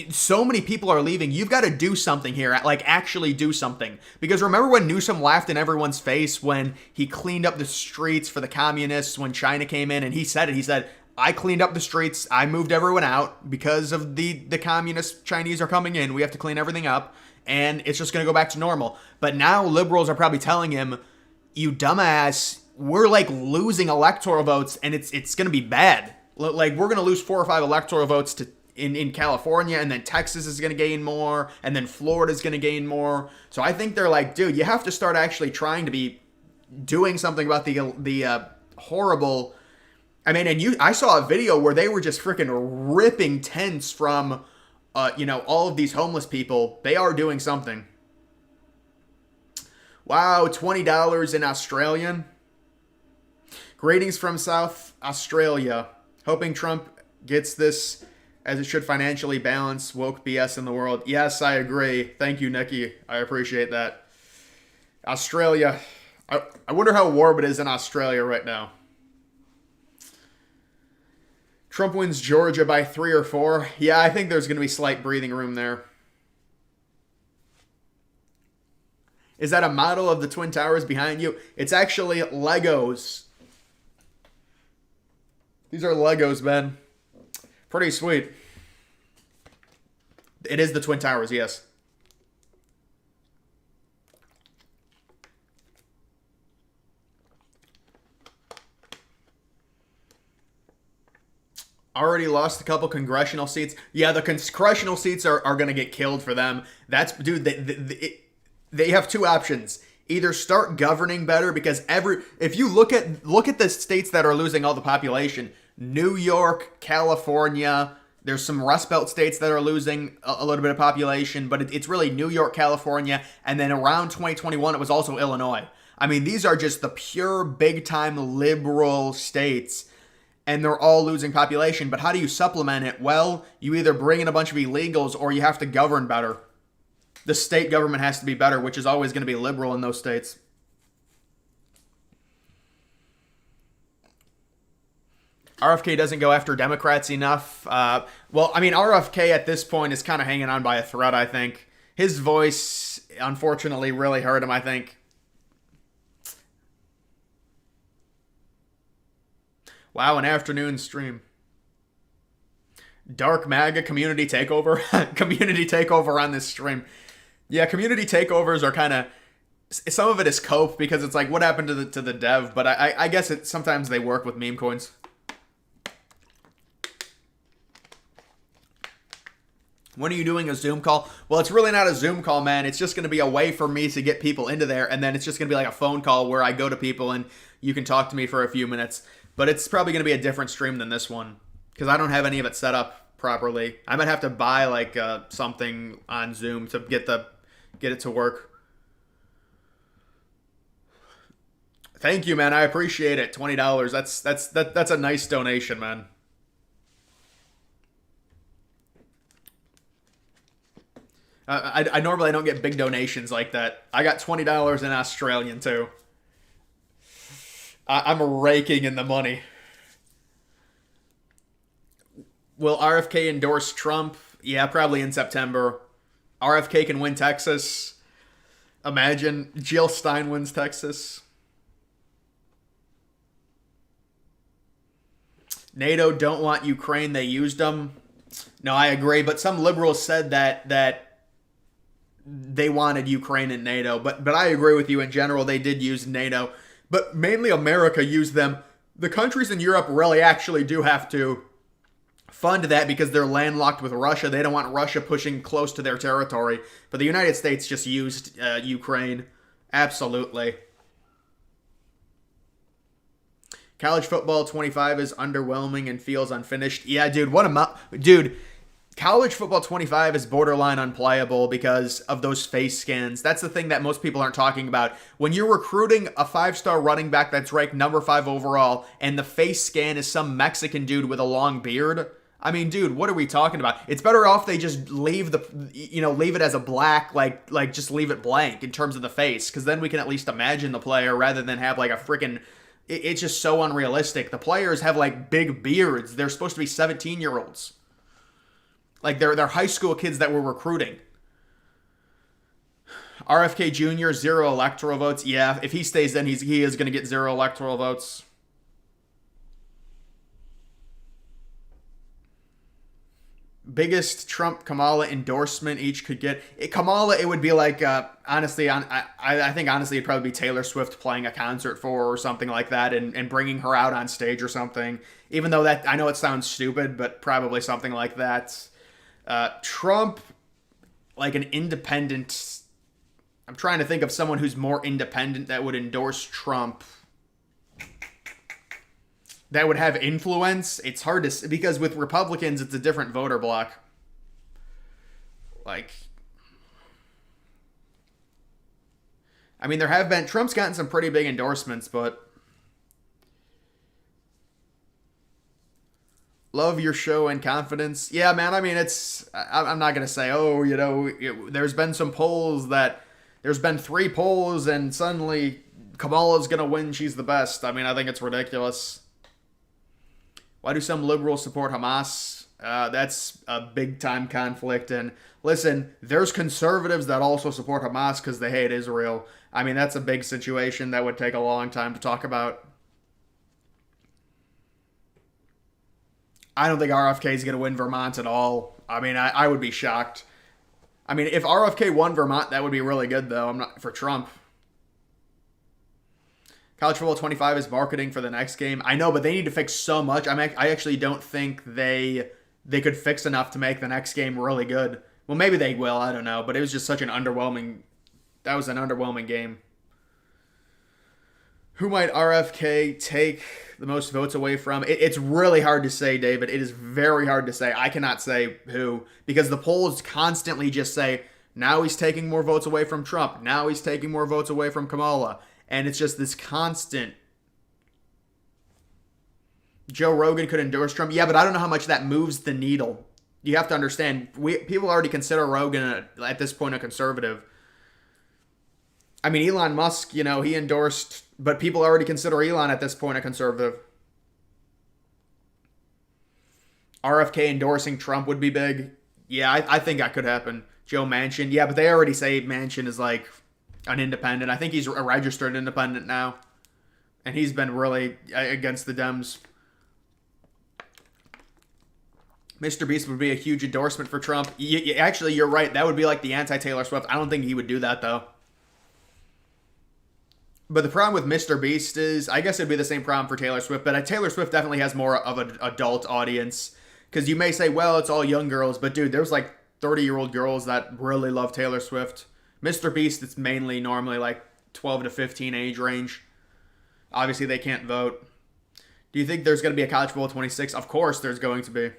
So many people are leaving. You've got to do something here. Like, actually do something. Because remember when Newsom laughed in everyone's face when he cleaned up the streets for the communists when China came in? And he said it. He said, I cleaned up the streets. I moved everyone out because of the communist Chinese are coming in. We have to clean everything up. And it's just going to go back to normal. But now liberals are probably telling him, you dumbass, we're like losing electoral votes and it's going to be bad. Like, we're going to lose 4 or 5 electoral votes to in California, and then Texas is going to gain more, and then Florida is going to gain more. So I think they're like, dude, you have to start actually trying to be doing something about the horrible. I mean, I saw a video where they were just freaking ripping tents from, all of these homeless people. They are doing something. Wow, $20 in Australian. Greetings from South Australia. Hoping Trump gets this as it should financially balance woke BS in the world. Yes, I agree. Thank you, Nikki. I appreciate that. Australia. I wonder how warm it is in Australia right now. Trump wins Georgia by 3 or 4. Yeah, I think there's going to be slight breathing room there. Is that a model of the Twin Towers behind you? It's actually Legos. These are Legos, man. Pretty sweet. It is the Twin Towers, yes. Already lost a couple congressional seats. Yeah, the congressional seats are going to get killed for them. That's, dude, they have 2 options. Either start governing better, because if you look at the states that are losing all the population, New York, California, there's some Rust Belt states that are losing a little bit of population, but it's really New York, California, and then around 2021, it was also Illinois. I mean, these are just the pure big-time liberal states, and they're all losing population. But how do you supplement it? Well, you either bring in a bunch of illegals or you have to govern better. The state government has to be better, which is always going to be liberal in those states. RFK doesn't go after Democrats enough. Well, I mean, RFK at this point is kind of hanging on by a thread, I think. His voice, unfortunately, really hurt him, I think. Wow, an afternoon stream. Dark MAGA community takeover. Community takeover on this stream. Yeah, community takeovers are kind of... Some of it is cope, because it's like, what happened to the dev? But I guess sometimes they work with meme coins. When are you doing a Zoom call? Well, it's really not a Zoom call, man. It's just going to be a way for me to get people into there, and then it's just going to be like a phone call where I go to people and you can talk to me for a few minutes. But it's probably going to be a different stream than this one, because I don't have any of it set up properly. I might have to buy like something on Zoom to get it to work. Thank you, man. I appreciate it. $20. That's a nice donation, man. I normally don't get big donations like that. I got $20 in Australian too. I'm raking in the money. Will RFK endorse Trump? Yeah, probably in September. RFK can win Texas. Imagine Jill Stein wins Texas. NATO don't want Ukraine. They used them. No, I agree. But some liberals said that they wanted Ukraine in NATO. But I agree with you. In general, they did use NATO. But mainly America used them. The countries in Europe really actually do have to fund that because they're landlocked with Russia. They don't want Russia pushing close to their territory. But the United States just used Ukraine. Absolutely. College football 25 is underwhelming and feels unfinished. Yeah, dude, college football 25 is borderline unplayable because of those face scans. That's the thing that most people aren't talking about. When you're recruiting a 5-star running back that's ranked number 5 overall and the face scan is some Mexican dude with a long beard, I mean, dude, what are we talking about? It's better off they just leave leave it as a black, like just leave it blank in terms of the face, because then we can at least imagine the player rather than have like a freaking. It's just so unrealistic. The players have like big beards. They're supposed to be 17-year-olds. Like they're high school kids that we're recruiting. RFK Jr. 0 electoral votes. Yeah, if he stays in, he is going to get 0 electoral votes. Biggest Trump Kamala endorsement each could get. Kamala, it would be like honestly, I think honestly it'd probably be Taylor Swift playing a concert for her or something like that, and bringing her out on stage or something. Even though that I know it sounds stupid, but probably something like that. Trump, like an independent. I'm trying to think of someone who's more independent that would endorse Trump. That would have influence. It's hard to, because with Republicans, it's a different voter bloc. Like, I mean, Trump's gotten some pretty big endorsements, but love your show and confidence. Yeah, man, I mean, I'm not going to say, oh, there's been 3 polls and suddenly Kamala's going to win. She's the best. I mean, I think it's ridiculous. Why do some liberals support Hamas? That's a big-time conflict. And listen, there's conservatives that also support Hamas because they hate Israel. I mean, that's a big situation that would take a long time to talk about. I don't think RFK is going to win Vermont at all. I mean, I would be shocked. I mean, if RFK won Vermont, that would be really good, though. I'm not for Trump. College Football 25 is marketing for the next game. I know, but they need to fix so much. I actually don't think they could fix enough to make the next game really good. Well, maybe they will. I don't know. But it was just such an underwhelming. That was an underwhelming game. Who might RFK take the most votes away from? It's really hard to say, David. It is very hard to say. I cannot say who, because the polls constantly just say, now he's taking more votes away from Trump. Now he's taking more votes away from Kamala. And it's just this constant. Joe Rogan could endorse Trump. Yeah, but I don't know how much that moves the needle. You have to understand, people already consider Rogan at this point a conservative. I mean, Elon Musk, he endorsed, but people already consider Elon at this point a conservative. RFK endorsing Trump would be big. Yeah, I think that could happen. Joe Manchin. Yeah, but they already say Manchin is like an independent. I think he's a registered independent now. And he's been really against the Dems. Mr. Beast would be a huge endorsement for Trump. Actually, you're right. That would be like the anti-Taylor Swift. I don't think he would do that, though. But the problem with Mr. Beast is, I guess it'd be the same problem for Taylor Swift, but Taylor Swift definitely has more of an adult audience. Because you may say, well, it's all young girls, but dude, there's like 30-year-old girls that really love Taylor Swift. Mr. Beast, it's normally like 12 to 15 age range. Obviously, they can't vote. Do you think there's going to be a College Football 26? Of course there's going to be.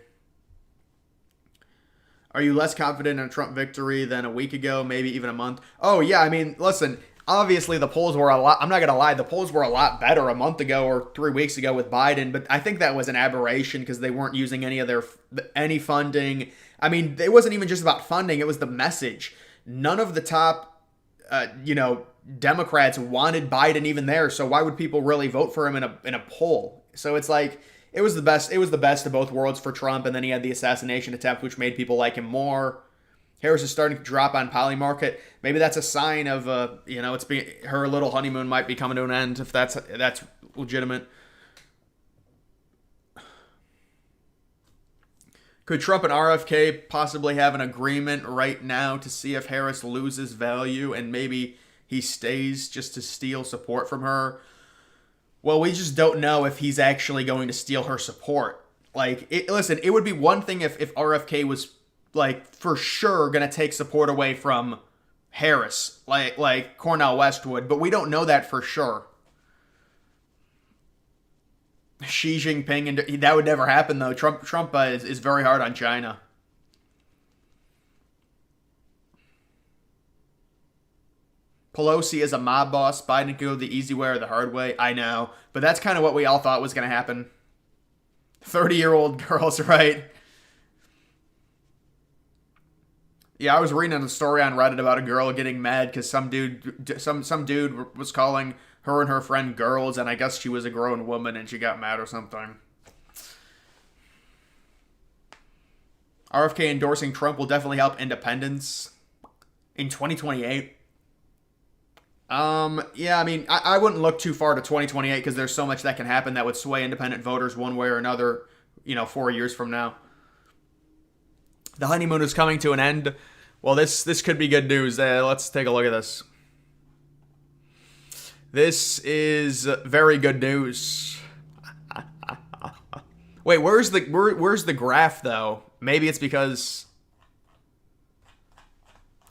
Are you less confident in a Trump victory than a week ago, maybe even a month? Oh, yeah, I mean, listen, obviously the polls were a lot, I'm not going to lie, the polls were a lot better a month ago or 3 weeks ago with Biden, but I think that was an aberration because they weren't using any funding. I mean, it wasn't even just about funding, it was the message. None of the top, Democrats wanted Biden even there, so why would people really vote for him in a poll? So it's like, it was the best of both worlds for Trump, and then he had the assassination attempt, which made people like him more. Harris is starting to drop on Polymarket. Maybe that's a sign of, her little honeymoon might be coming to an end, if that's legitimate. Could Trump and RFK possibly have an agreement right now to see if Harris loses value and maybe he stays just to steal support from her? Well, we just don't know if he's actually going to steal her support. Listen, it would be one thing if RFK was, for sure going to take support away from Harris, like Cornel West would, but we don't know that for sure. Xi Jinping, and that would never happen, though. Trump is very hard on China. Pelosi is a mob boss. Biden could go the easy way or the hard way. I know. But that's kind of what we all thought was going to happen. 30-year-old girls, right? Yeah, I was reading a story on Reddit about a girl getting mad because some dude was calling her and her friend girls, and I guess she was a grown woman and she got mad or something. RFK endorsing Trump will definitely help independence in 2028. Yeah, I mean, I wouldn't look too far to 2028 because there's so much that can happen that would sway independent voters one way or another, 4 years from now. The honeymoon is coming to an end. Well, this could be good news. Let's take a look at this. This is very good news. Wait, where's the graph though? Maybe it's because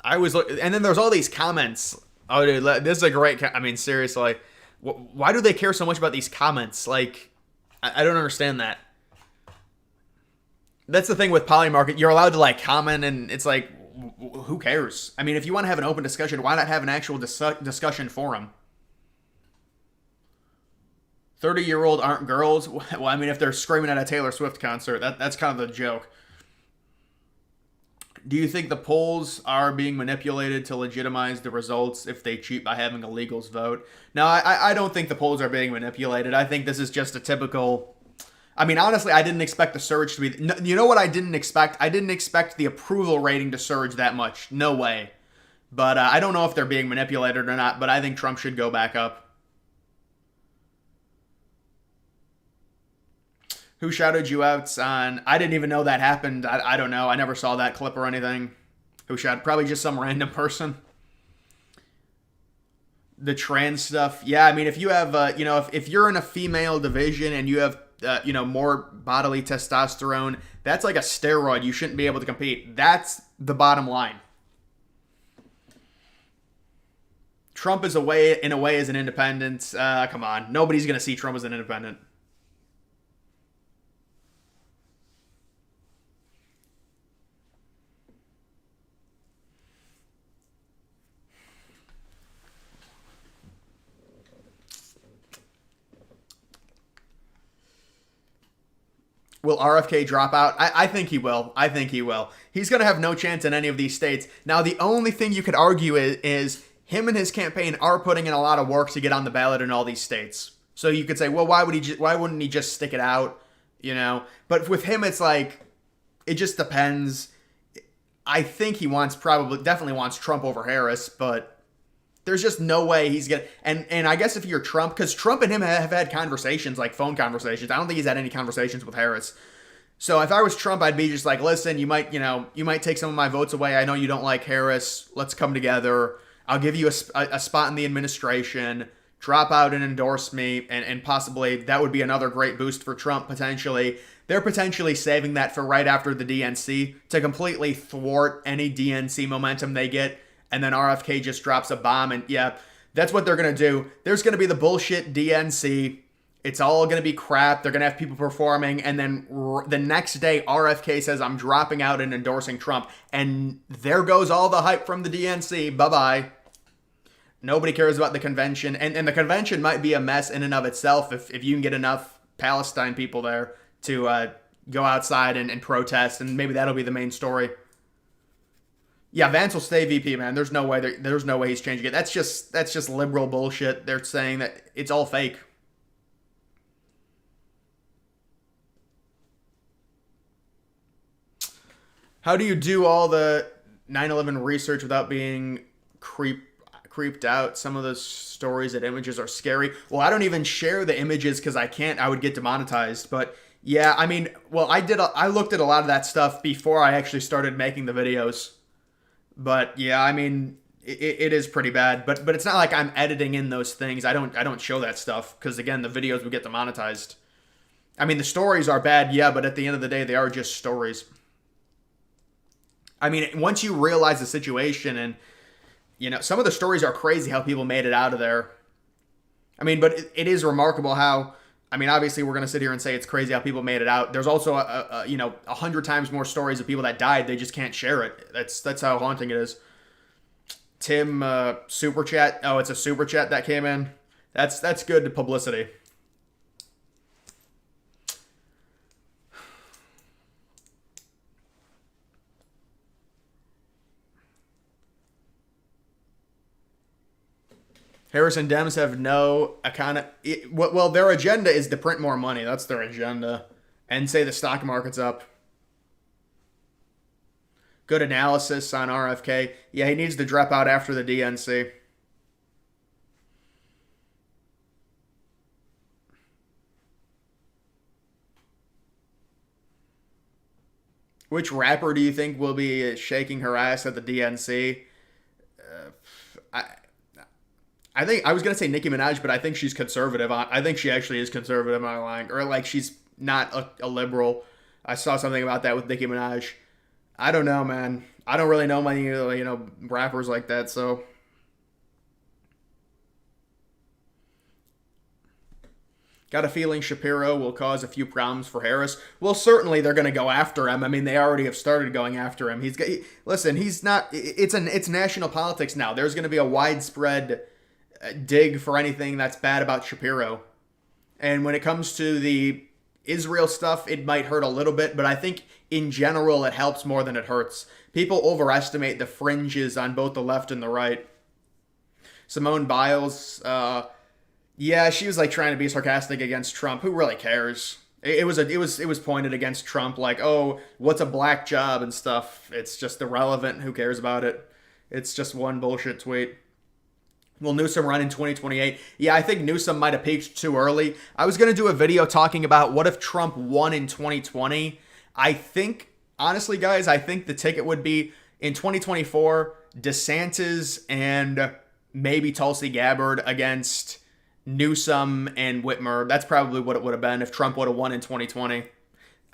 and then there's all these comments. Oh, dude, this is a great. I mean, seriously, why do they care so much about these comments? Like, I don't understand that. That's the thing with Polymarket. You're allowed to like comment, and it's like, who cares? I mean, if you want to have an open discussion, why not have an actual discussion forum? 30-year-old aren't girls. Well, I mean, if they're screaming at a Taylor Swift concert, that's kind of the joke. Do you think the polls are being manipulated to legitimize the results if they cheat by having illegals vote? No, I don't think the polls are being manipulated. I think this is just a typical... I mean, honestly, I didn't expect the surge to be... You know what I didn't expect? I didn't expect the approval rating to surge that much. No way. But I don't know if they're being manipulated or not, but I think Trump should go back up. Who shouted you out on... I didn't even know that happened. I don't know. I never saw that clip or anything. Who shouted? Probably just some random person. The trans stuff. Yeah, I mean, if you have... if you're in a female division and you have... more bodily testosterone, that's like a steroid. You shouldn't be able to compete. That's the bottom line. Trump is in a way as an independent. Come on. Nobody's going to see Trump as an independent. Will RFK drop out? I think he will. I think he will. He's going to have no chance in any of these states. Now, the only thing you could argue is him and his campaign are putting in a lot of work to get on the ballot in all these states. So you could say, well, why wouldn't he just stick it out? But with him, it's like, it just depends. I think he definitely wants Trump over Harris, but there's just no way he's gonna. And I guess if you're Trump, because Trump and him have had conversations, like phone conversations. I don't think he's had any conversations with Harris. So if I was Trump, I'd be just like, listen, you might take some of my votes away. I know you don't like Harris. Let's come together. I'll give you a spot in the administration. Drop out and endorse me, and possibly that would be another great boost for Trump potentially. They're potentially saving that for right after the DNC to completely thwart any DNC momentum they get. And then RFK just drops a bomb, and yeah, that's what they're going to do. There's going to be the bullshit DNC. It's all going to be crap. They're going to have people performing, and then the next day, RFK says, I'm dropping out and endorsing Trump. And there goes all the hype from the DNC. Bye-bye. Nobody cares about the convention. And the convention might be a mess in and of itself if you can get enough Palestine people there to go outside and protest, and maybe that'll be the main story. Yeah, Vance will stay VP, man. There's no way he's changing it. That's just liberal bullshit. They're saying that it's all fake. How do you do all the 9/11 research without being creeped out? Some of the stories and images are scary. Well, I don't even share the images because I can't. I would get demonetized. But yeah, I mean, well, I looked at a lot of that stuff before I actually started making the videos. But yeah, I mean, it is pretty bad. But it's not like I'm editing in those things. I don't show that stuff because again, the videos would get demonetized. I mean, the stories are bad, yeah, but at the end of the day, they are just stories. I mean, once you realize the situation, and some of the stories are crazy how people made it out of there. I mean, but it is remarkable how. I mean, obviously, we're going to sit here and say it's crazy how people made it out. There's also, 100 times more stories of people that died. They just can't share it. That's how haunting it is. Tim, super chat. Oh, it's a super chat that came in. That's good publicity. Harris and Dems have no kind well, their agenda is to print more money. That's their agenda. And say the stock market's up. Good analysis on RFK. Yeah, he needs to drop out after the DNC. Which rapper do you think will be shaking her ass at the DNC? I I think I was gonna say Nicki Minaj, but I think she's conservative. I think she actually is conservative. Am I lying? Or like she's not a liberal. I saw something about that with Nicki Minaj. I don't know, man. I don't really know many rappers like that. So got a feeling Shapiro will cause a few problems for Harris. Well, certainly they're going to go after him. I mean, they already have started going after him. Listen. He's not. It's national politics now. There's going to be a widespread dig for anything that's bad about Shapiro. And when it comes to the Israel stuff, it might hurt a little bit, but I think in general it helps more than it hurts. People overestimate the fringes on both the left and the right. Simone Biles, yeah, she was like trying to be sarcastic against Trump. Who really cares? It was pointed against Trump, like, oh, what's a black job and stuff. It's just irrelevant. Who cares about it? It's just one bullshit tweet. Will Newsom run in 2028? Yeah, I think Newsom might have peaked too early. I was going to do a video talking about what if Trump won in 2020. I think, honestly, guys, I think the ticket would be in 2024, DeSantis and maybe Tulsi Gabbard against Newsom and Whitmer. That's probably what it would have been if Trump would have won in 2020.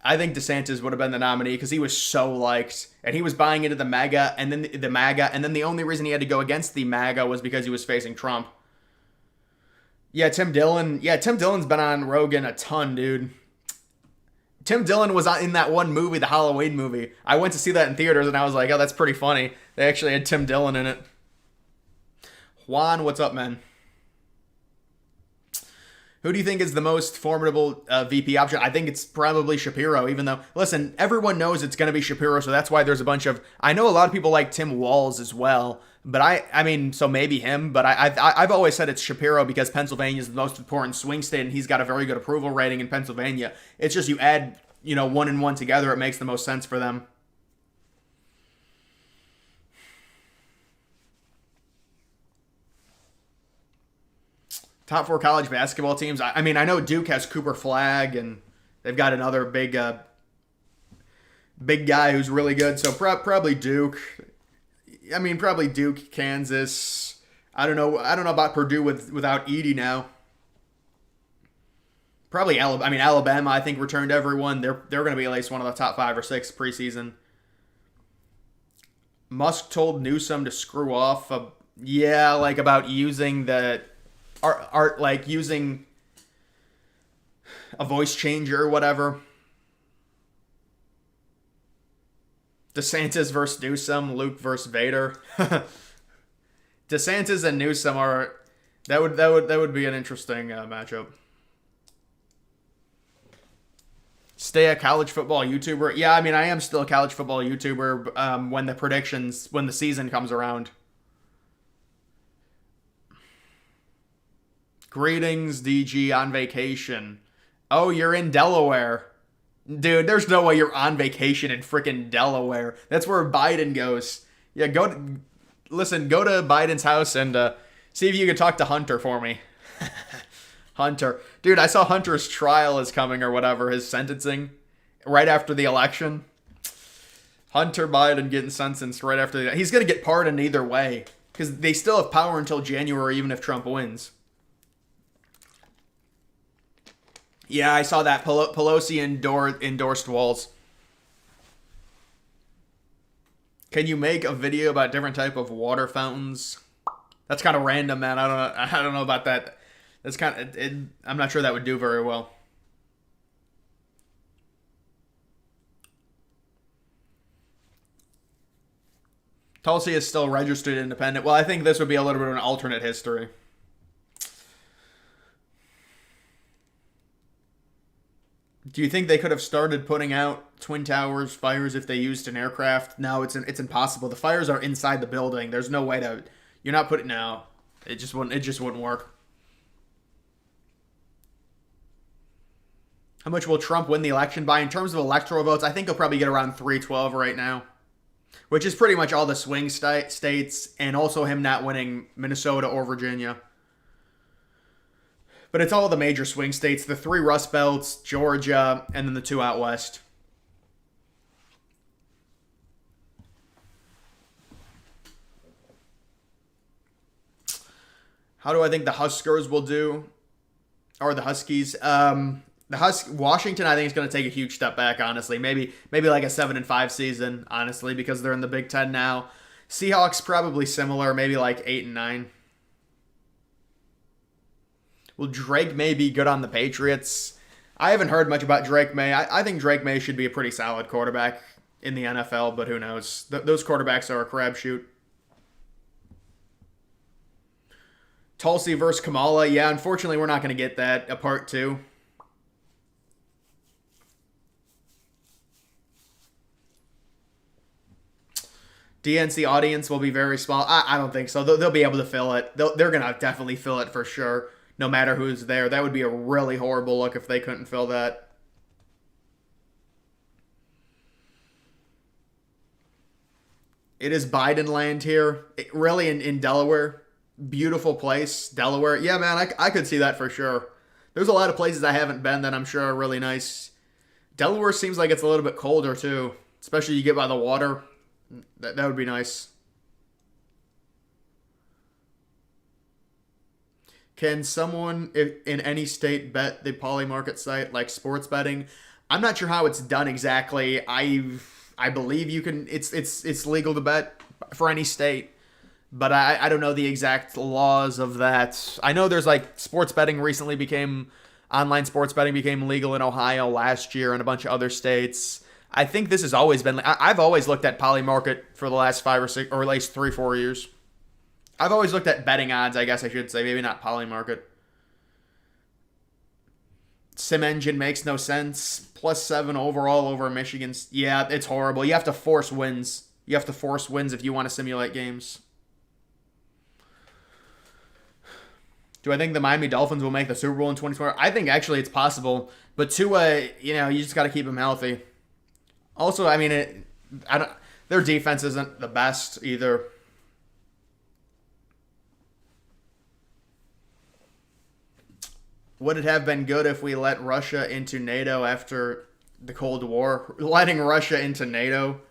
I think DeSantis would have been the nominee because he was so liked and he was buying into the MAGA and then the only reason he had to go against the MAGA was because he was facing Trump. Yeah, Tim Dillon. Yeah, Tim Dillon's been on Rogan a ton, dude. Tim Dillon was in that one movie, the Halloween movie. I went to see that in theaters and I was like, oh, that's pretty funny. They actually had Tim Dillon in it. Juan, what's up, man? Who do you think is the most formidable VP option? I think it's probably Shapiro, even though, listen, everyone knows it's going to be Shapiro, so that's why there's a bunch of, I know a lot of people like Tim Walz as well, but I mean, so maybe him, but I've always said it's Shapiro because Pennsylvania is the most important swing state, and he's got a very good approval rating in Pennsylvania. It's just you add, one and one together, it makes the most sense for them. Top 4 college basketball teams. I mean, I know Duke has Cooper Flagg, and they've got another big guy who's really good. So probably Duke. I mean, probably Duke, Kansas. I don't know about Purdue without Edey now. Probably Alabama. I mean, Alabama, I think, returned everyone. They're going to be at least one of the top 5 or 6 preseason. Musk told Newsom to screw off. About using the art, like using a voice changer or whatever. DeSantis versus Newsom, Luke versus Vader. DeSantis and Newsom are that would be an interesting matchup. Stay a college football YouTuber. Yeah, I mean, I am still a college football YouTuber when the season comes around. Greetings, DG, on vacation. Oh, you're in Delaware. Dude, there's no way you're on vacation in freaking Delaware. That's where Biden goes. Yeah, go to Biden's house and see if you can talk to Hunter for me. Hunter. Dude, I saw Hunter's trial is coming or whatever, his sentencing, right after the election. Hunter Biden getting sentenced right after he's going to get pardoned either way because they still have power until January even if Trump wins. Yeah, I saw that. Pelosi endorsed Walz. Can you make a video about different type of water fountains? That's kind of random, man. I don't know about that. That's kind of. I'm not sure that would do very well. Tulsi is still registered independent. Well, I think this would be a little bit of an alternate history. Do you think they could have started putting out Twin Towers fires if they used an aircraft? No, it's impossible. The fires are inside the building. There's no way to. You're not putting. No. It just wouldn't work. How much will Trump win the election by? In terms of electoral votes, I think he'll probably get around 312 right now, which is pretty much all the swing states, and also him not winning Minnesota or Virginia. But it's all the major swing states, the three Rust Belts, Georgia, and then the two out west. How do I think the Huskers will do? Or the Huskies? Washington, I think, is going to take a huge step back, honestly. Maybe like a 7-5 season, honestly, because they're in the Big Ten now. Seahawks, probably similar, maybe like 8-9. Will Drake May be good on the Patriots? I haven't heard much about Drake May. I think Drake May should be a pretty solid quarterback in the NFL, but who knows? Those quarterbacks are a crapshoot. Tulsi versus Kamala. Yeah, unfortunately, we're not going to get that, a part two. DNC audience will be very small. I don't think so. They'll be able to fill it. They're going to definitely fill it for sure, no matter who's there. That would be a really horrible look if they couldn't fill that. It is Biden land here. Really, in Delaware. Beautiful place, Delaware. Yeah, man, I could see that for sure. There's a lot of places I haven't been that I'm sure are really nice. Delaware seems like it's a little bit colder, too. Especially you get by the water. That would be nice. Can someone in any state bet the poly market site like sports betting? I'm not sure how it's done exactly. I believe you can. It's legal to bet for any state, but I don't know the exact laws of that. I know there's like sports betting recently online sports betting became legal in Ohio last year and a bunch of other states. I think this has always been. I've always looked at poly market for the last 5 or 6, or at least 3-4 years. I've always looked at betting odds, I guess I should say, maybe not poly market. Sim engine makes no sense. +7 overall over Michigan's. Yeah, it's horrible. You have to force wins. You have to force wins if you want to simulate games. Do I think the Miami Dolphins will make the Super Bowl in 2020? I think actually it's possible, but Tua, you just got to keep him healthy. Also, I mean, their defense isn't the best either. Would it have been good if we let Russia into NATO after the Cold War? Letting Russia into NATO,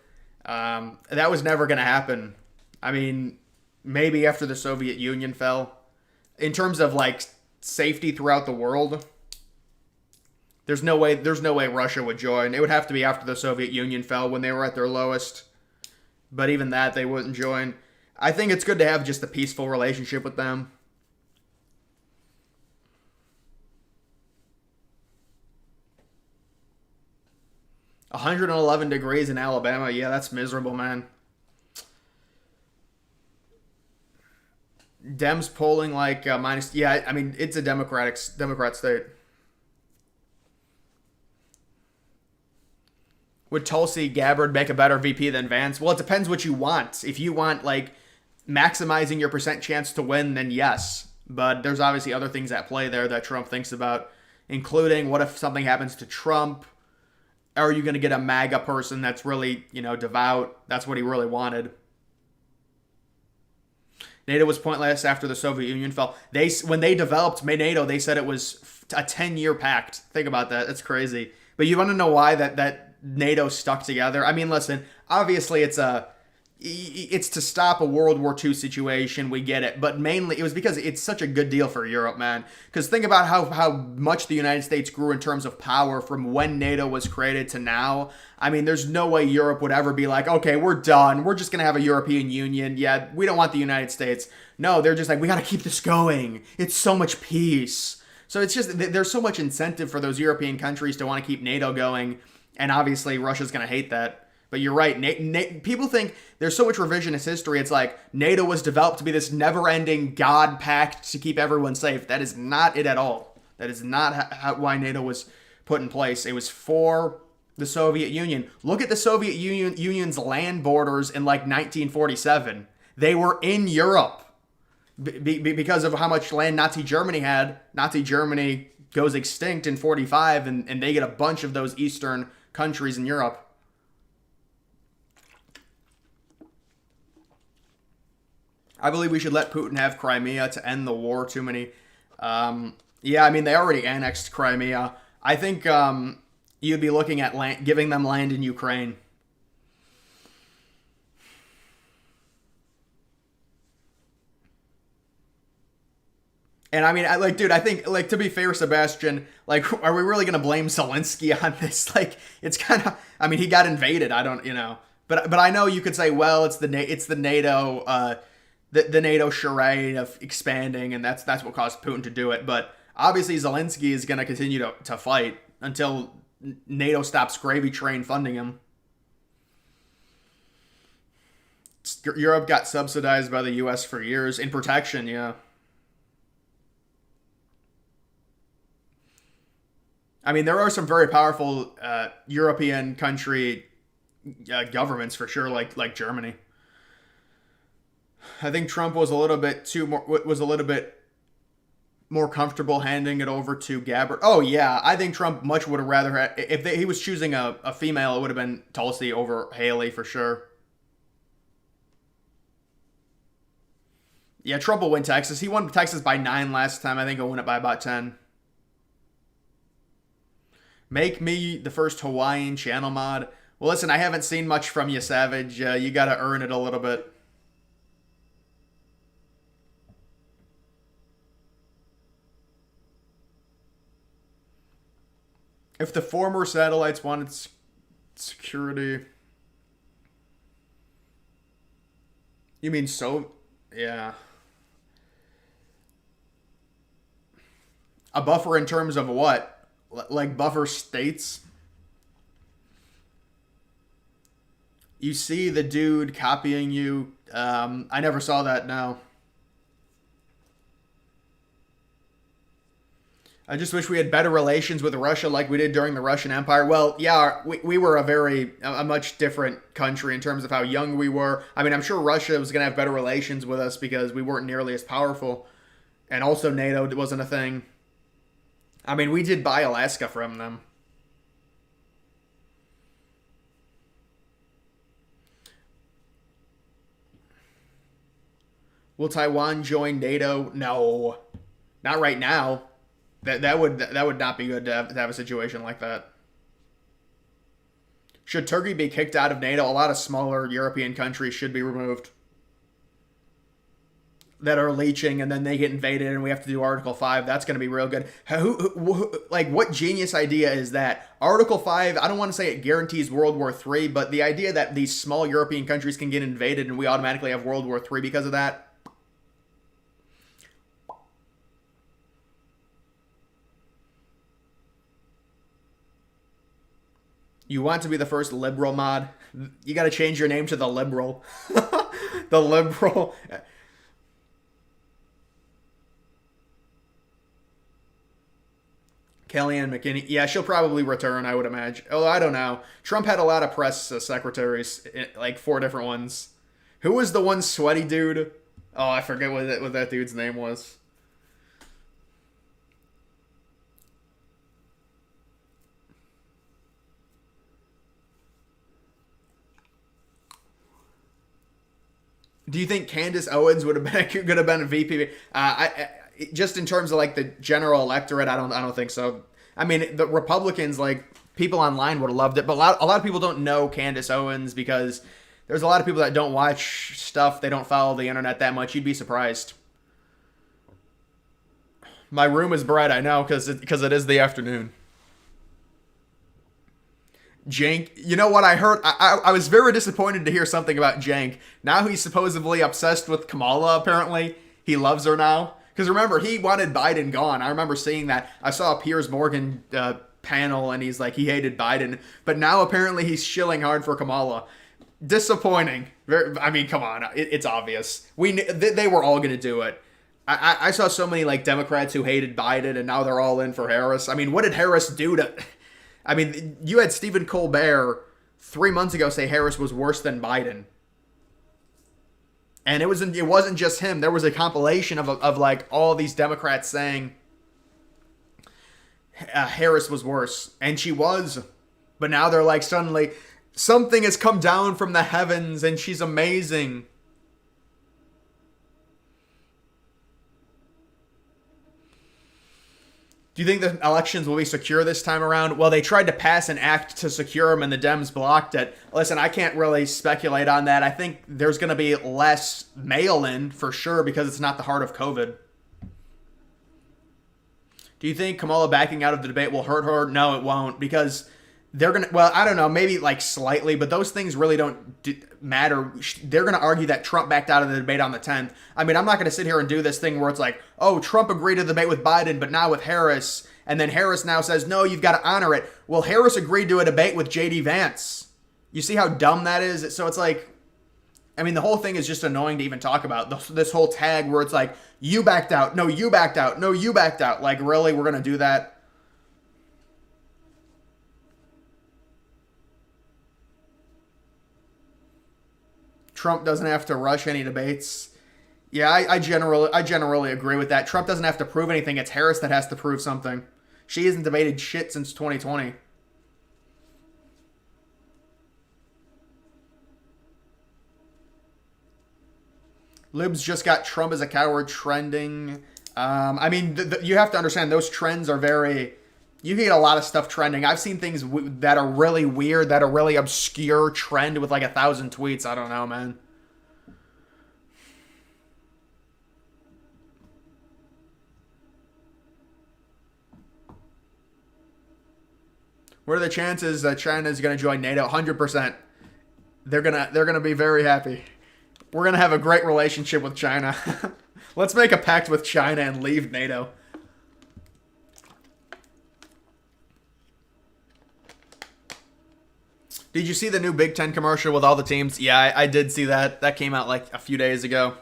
that was never going to happen. I mean, maybe after the Soviet Union fell. In terms of like safety throughout the world, there's no way Russia would join. It would have to be after the Soviet Union fell when they were at their lowest. But even that, they wouldn't join. I think it's good to have just a peaceful relationship with them. $111 in Alabama. Yeah, that's miserable, man. Dems polling like minus. Yeah, I mean, it's a Democrat state. Would Tulsi Gabbard make a better VP than Vance? Well, it depends what you want. If you want, like, maximizing your percent chance to win, then yes. But there's obviously other things at play there that Trump thinks about, including what if something happens to Trump? Are you going to get a MAGA person that's really, devout? That's what he really wanted. NATO was pointless after the Soviet Union fell. When they developed NATO, they said it was a 10-year pact. Think about that. That's crazy. But you want to know why that NATO stuck together? I mean, listen, obviously it's to stop a World War II situation. We get it. But mainly it was because it's such a good deal for Europe, man. Because think about how much the United States grew in terms of power from when NATO was created to now. I mean, there's no way Europe would ever be like, okay, we're done. We're just going to have a European Union. Yeah, we don't want the United States. No, they're just like, we got to keep this going. It's so much peace. So it's just, there's so much incentive for those European countries to want to keep NATO going. And obviously, Russia's going to hate that. But you're right. People think there's so much revisionist history. It's like NATO was developed to be this never-ending God pact to keep everyone safe. That is not it at all. That is not why NATO was put in place. It was for the Soviet Union. Look at the Soviet Union's land borders in like 1947. They were in Europe. because of how much land Nazi Germany had. Nazi Germany goes extinct in 45, and they get a bunch of those eastern countries in Europe. I believe we should let Putin have Crimea to end the war. Too many. Yeah, I mean, they already annexed Crimea. I think you'd be looking at giving them land in Ukraine. And I mean, dude, I think, to be fair, Sebastian, are we really gonna blame Zelensky on this? It's kind of, I mean, he got invaded. I don't, but I know you could say, well, it's the NATO, the NATO charade of expanding, and that's what caused Putin to do it. But obviously, Zelensky is gonna continue to fight until NATO stops gravy train funding him. Europe got subsidized by the U.S. for years in protection, yeah. I mean, there are some very powerful European country governments for sure, like Germany. I think Trump was a little bit more comfortable handing it over to Gabbard. Oh yeah, I think Trump much would have rather had, if he was choosing a female, it would have been Tulsi over Haley for sure. Yeah, Trump will win Texas. He won Texas by 9 last time. I think he'll win it by about 10. Make me the first Hawaiian channel mod. Well, listen, I haven't seen much from you, Savage. You got to earn it a little bit. If the former satellites wanted security... You mean so... Yeah. A buffer in terms of what? Like buffer states? You see the dude copying you. I never saw that, no. I just wish we had better relations with Russia like we did during the Russian Empire. Well, yeah, we were a much different country in terms of how young we were. I mean, I'm sure Russia was going to have better relations with us because we weren't nearly as powerful. And also NATO wasn't a thing. I mean, we did buy Alaska from them. Will Taiwan join NATO? No, not right now. That would not be good to have a situation like that. Should Turkey be kicked out of NATO? A lot of smaller European countries should be removed that are leeching, and then they get invaded, and we have to do Article 5. That's going to be real good. What genius idea is that? Article 5, I don't want to say it guarantees World War III, but the idea that these small European countries can get invaded and we automatically have World War III because of that. You want to be the first liberal mod? You got to change your name to the liberal. The liberal... Kellyanne McKinney. Yeah, she'll probably return, I would imagine. Although, I don't know. Trump had a lot of press secretaries, like 4 different ones. Who was the one sweaty dude? Oh, I forget what that dude's name was. Do you think Candace Owens would have been a VP? Just in terms of like the general electorate, I don't think so. I mean, the Republicans, like people online would have loved it, but a lot of people don't know Candace Owens because there's a lot of people that don't watch stuff. They don't follow the internet that much. You'd be surprised. My room is bright, I know, because it is the afternoon. Cenk, you know what I heard? I was very disappointed to hear something about Cenk. Now he's supposedly obsessed with Kamala, apparently. He loves her now. Because remember, he wanted Biden gone. I remember seeing that. I saw a Piers Morgan panel, and he's like, he hated Biden. But now apparently he's shilling hard for Kamala. Disappointing. I mean, come on. It's obvious. They were all going to do it. I saw so many like Democrats who hated Biden, and now they're all in for Harris. I mean, what did Harris do to... I mean, you had Stephen Colbert 3 months ago say Harris was worse than Biden. And it wasn't just him. There was a compilation of like all these Democrats saying Harris was worse, and she was. But now they're like, suddenly something has come down from the heavens and she's amazing. Do you think the elections will be secure this time around? Well, they tried to pass an act to secure them and the Dems blocked it. Listen, I can't really speculate on that. I think there's going to be less mail-in for sure because it's not the heart of COVID. Do you think Kamala backing out of the debate will hurt her? No, it won't, because they're going to, well, I don't know, maybe like slightly, but those things really don't matter. They're going to argue that Trump backed out of the debate on the 10th. I mean, I'm not going to sit here and do this thing where it's like, oh, Trump agreed to the debate with Biden, but not with Harris. And then Harris now says, no, you've got to honor it. Well, Harris agreed to a debate with J.D. Vance. You see how dumb that is? So it's like, I mean, the whole thing is just annoying to even talk about. This whole tag where it's like, you backed out. No, you backed out. No, you backed out. Like, really? We're going to do that? Trump doesn't have to rush any debates. Yeah, I generally agree with that. Trump doesn't have to prove anything. It's Harris that has to prove something. She hasn't debated shit since 2020. Libs just got Trump as a coward trending. I mean, you have to understand those trends are very... You can get a lot of stuff trending. I've seen things that are really weird, that are really obscure trend with like 1,000 tweets. I don't know, man. What are the chances that China is going to join NATO? 100%. They're gonna be very happy. We're gonna have a great relationship with China. Let's make a pact with China and leave NATO. Did you see the new Big Ten commercial with all the teams? Yeah, I did see that. That came out like a few days ago.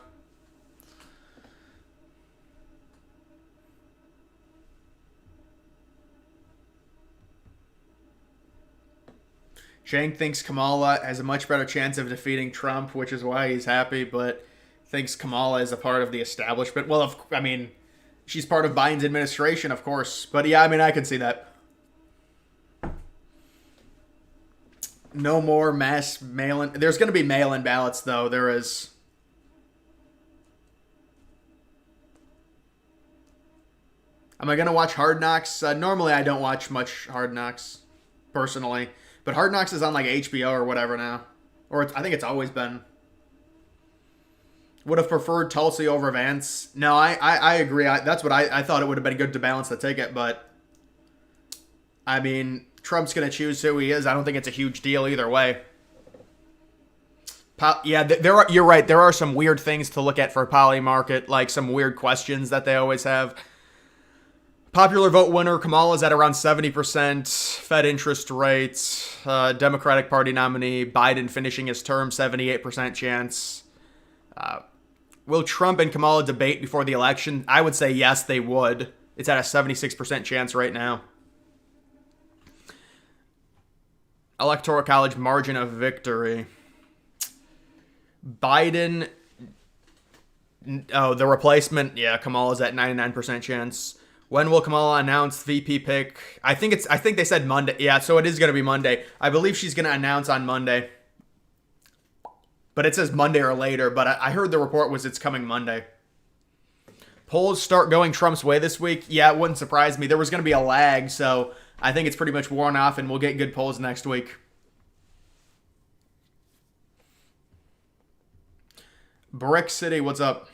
Shang thinks Kamala has a much better chance of defeating Trump, which is why he's happy, but thinks Kamala is a part of the establishment. Well, I mean, she's part of Biden's administration, of course. But yeah, I mean, I can see that. No more mass mail-in. There's going to be mail-in ballots, though. There is. Am I going to watch Hard Knocks? Normally, I don't watch much Hard Knocks, personally. But Hard Knocks is on like HBO or whatever now. Or I think it's always been. Would have preferred Tulsi over Vance. No, I agree. That's what I thought it would have been good to balance the ticket. But, I mean... Trump's going to choose who he is. I don't think it's a huge deal either way. Yeah, you're right. There are some weird things to look at for Poly Market, like some weird questions that they always have. Popular vote winner, Kamala's at around 70%. Fed interest rates. Democratic Party nominee, Biden finishing his term, 78% chance. Will Trump and Kamala debate before the election? I would say yes, they would. It's at a 76% chance right now. Electoral College margin of victory. Biden. Oh, the replacement. Yeah, Kamala's at 99% chance. When will Kamala announce VP pick? I think they said Monday. Yeah, so it is going to be Monday. I believe she's going to announce on Monday. But it says Monday or later. But I heard the report was it's coming Monday. Polls start going Trump's way this week. Yeah, it wouldn't surprise me. There was going to be a lag, so... I think it's pretty much worn off, and we'll get good polls next week. Brick City, what's up?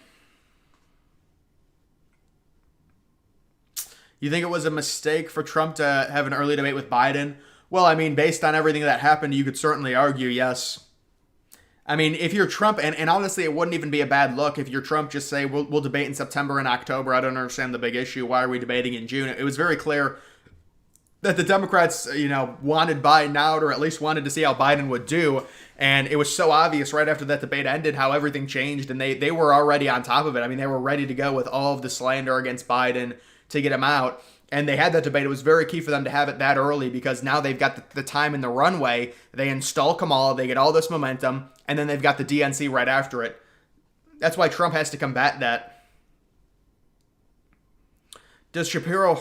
You think it was a mistake for Trump to have an early debate with Biden? Well, I mean, based on everything that happened, you could certainly argue yes. I mean, if you're Trump, and honestly, it wouldn't even be a bad look if you're Trump, just say, we'll debate in September and October. I don't understand the big issue. Why are we debating in June? It was very clear that the Democrats, wanted Biden out, or at least wanted to see how Biden would do. And it was so obvious right after that debate ended how everything changed, and they were already on top of it. I mean, they were ready to go with all of the slander against Biden to get him out. And they had that debate. It was very key for them to have it that early because now they've got the time in the runway. They install Kamala, they get all this momentum, and then they've got the DNC right after it. That's why Trump has to combat that. Does Shapiro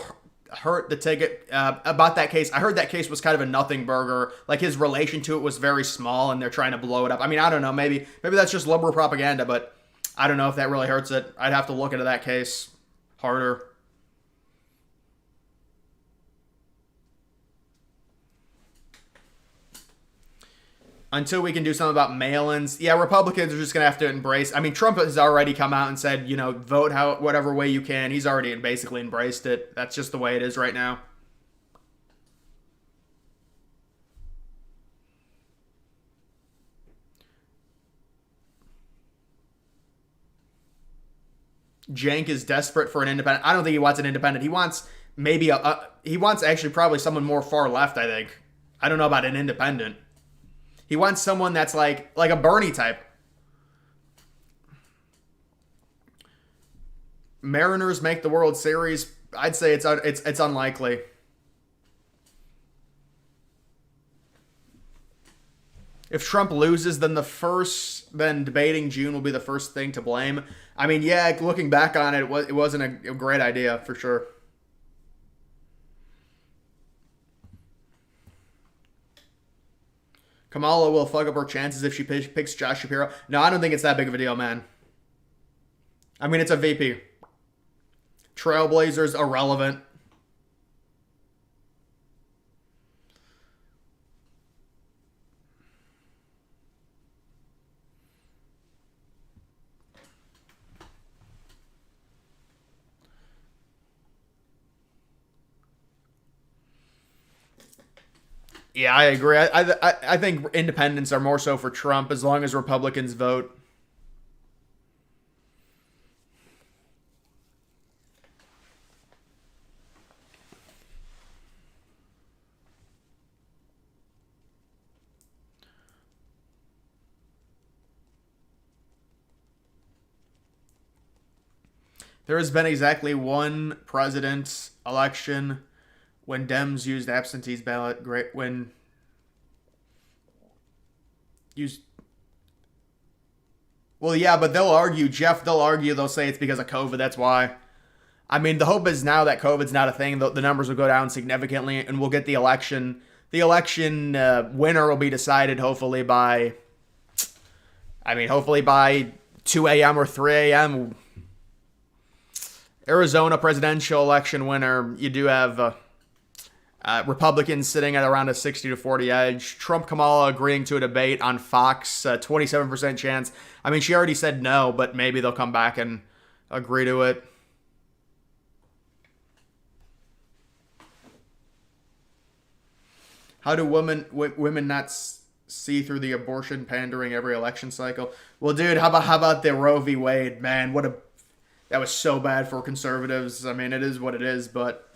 hurt the ticket? About that case, I heard that case was kind of a nothing burger. Like his relation to it was very small, and they're trying to blow it up. I mean, I don't know. Maybe that's just liberal propaganda, but I don't know if that really hurts it. I'd have to look into that case harder. Until we can do something about mail-ins, yeah, Republicans are just going to have to embrace. I mean, Trump has already come out and said, vote whatever way you can. He's already basically embraced it. That's just the way it is right now. Jank is desperate for an independent. I don't think he wants an independent. He wants maybe he wants actually probably someone more far left, I think. I don't know about an independent. He wants someone that's like a Bernie type. Mariners make the World Series. I'd say it's unlikely. If Trump loses, then debating June will be the first thing to blame. I mean, yeah, looking back on it, it wasn't a great idea for sure. Kamala will fuck up her chances if she picks Josh Shapiro. No, I don't think it's that big of a deal, man. I mean, it's a VP. Trailblazers, irrelevant. Yeah, I agree. I think independents are more so for Trump as long as Republicans vote. There has been exactly one president's election when Dems used absentees ballot. When used. Well, yeah, but they'll argue, Jeff. They'll say it's because of COVID. That's why. I mean, the hope is now that COVID's not a thing, the numbers will go down significantly, and we'll get the election. The election winner will be decided hopefully by. Hopefully by 2 a.m. or 3 a.m. Arizona presidential election winner, you do have Republicans sitting at around a 60-40 edge. Trump Kamala agreeing to a debate on Fox, 27% chance. I mean, she already said no, but maybe they'll come back and agree to it. How do women not see through the abortion pandering every election cycle? Well, dude, how about the Roe v. Wade, man? That was so bad for conservatives. I mean, it is what it is, but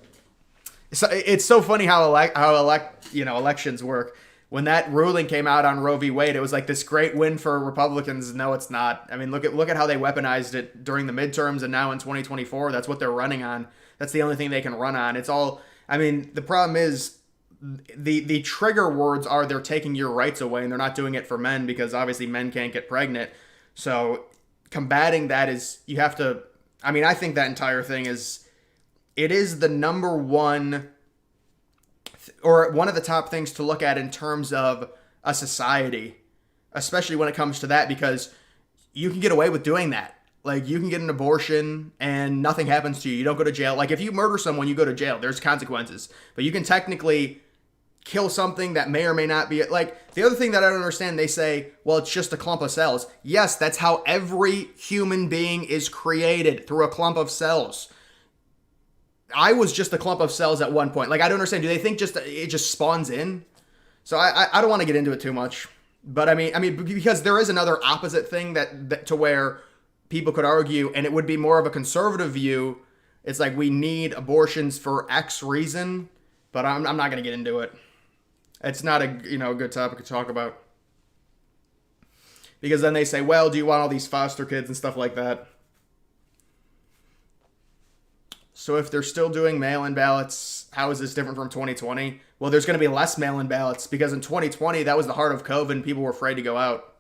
it's so funny how elections work. When that ruling came out on Roe v. Wade, it was like this great win for Republicans. No, it's not. I mean, look at how they weaponized it during the midterms, and now in 2024, that's what they're running on. That's the only thing they can run on. It's all. I mean, the problem is the trigger words are they're taking your rights away, and they're not doing it for men because obviously men can't get pregnant. So combating that is you have to. I mean, I think that entire thing is the number one or one of the top things to look at in terms of a society, especially when it comes to that, because you can get away with doing that. Like, you can get an abortion and nothing happens to you. You don't go to jail. Like, if you murder someone, you go to jail. There's consequences. But you can technically kill something that may or may not be. Like, the other thing that I don't understand, they say, well, it's just a clump of cells. Yes, that's how every human being is created, through a clump of cells. I was just a clump of cells at one point. Like, I don't understand. Do they think it just spawns in? So I don't want to get into it too much. But I mean, because there is another opposite thing that to where people could argue, and it would be more of a conservative view. It's like we need abortions for X reason, but I'm not going to get into it. It's not a good topic to talk about. Because then they say, well, do you want all these foster kids and stuff like that? So if they're still doing mail-in ballots, how is this different from 2020? Well, there's going to be less mail-in ballots because in 2020, that was the heart of COVID and people were afraid to go out.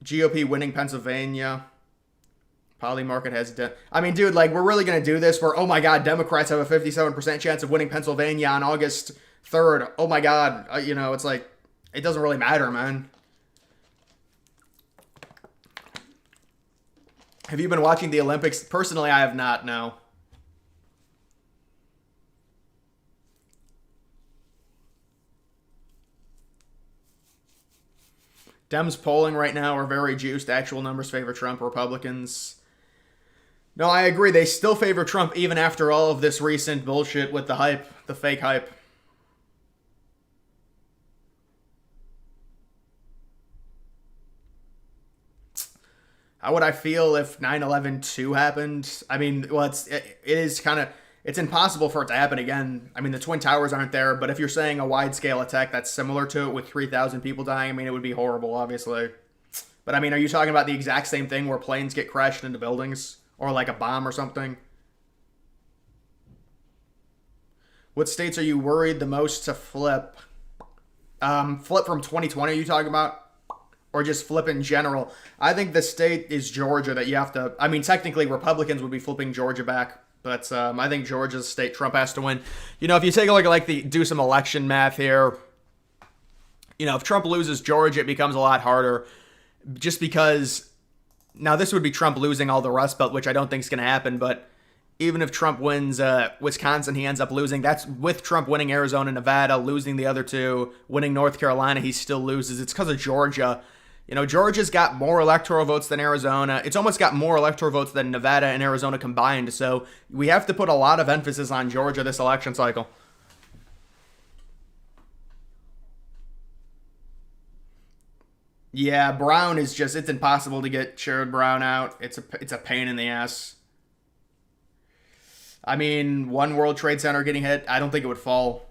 GOP winning Pennsylvania. Poly market has. I mean, dude, like, we're really going to do this where, oh my God, Democrats have a 57% chance of winning Pennsylvania on August 3rd. Oh my God. It's like, it doesn't really matter, man. Have you been watching the Olympics? Personally, I have not, no. Dems polling right now are very juiced. Actual numbers favor Trump. Republicans. No, I agree. They still favor Trump even after all of this recent bullshit with the hype, the fake hype. How would I feel if 9/11/2 happened? I mean, well, it is kind of, it's impossible for it to happen again. I mean, the Twin Towers aren't there, but if you're saying a wide-scale attack that's similar to it with 3,000 people dying, I mean, it would be horrible, obviously. But I mean, are you talking about the exact same thing where planes get crashed into buildings? Or like a bomb or something? What states are you worried the most to flip? Flip from 2020, are you talking about? Or just flip in general? I think the state is Georgia that you have to... I mean, technically, Republicans would be flipping Georgia back. But I think Georgia's state Trump has to win. If you take a look at, do some election math here. If Trump loses Georgia, it becomes a lot harder. Just because... Now, this would be Trump losing all the Rust Belt, which I don't think is going to happen, but even if Trump wins Wisconsin, he ends up losing. That's with Trump winning Arizona, Nevada, losing the other two, winning North Carolina, he still loses. It's because of Georgia. Georgia's got more electoral votes than Arizona. It's almost got more electoral votes than Nevada and Arizona combined, so we have to put a lot of emphasis on Georgia this election cycle. Yeah, Brown is just, it's impossible to get Sherrod Brown out. It's a pain in the ass. I mean, One World Trade Center getting hit, I don't think it would fall.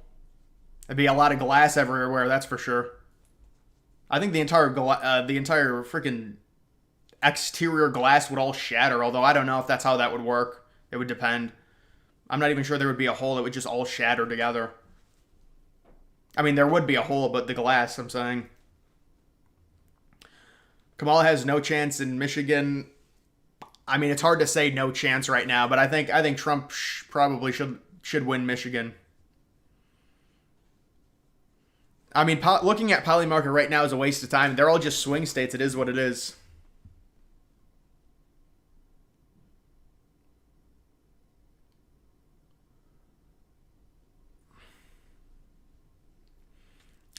There'd be a lot of glass everywhere, that's for sure. I think the entire freaking exterior glass would all shatter, although I don't know if that's how that would work. It would depend. I'm not even sure there would be a hole. It would just all shatter together. I mean, there would be a hole, but the glass, I'm saying. Kamala has no chance in Michigan. I mean, it's hard to say no chance right now, but I think Trump probably should win Michigan. I mean, looking at Poly Market right now is a waste of time. They're all just swing states. It is what it is.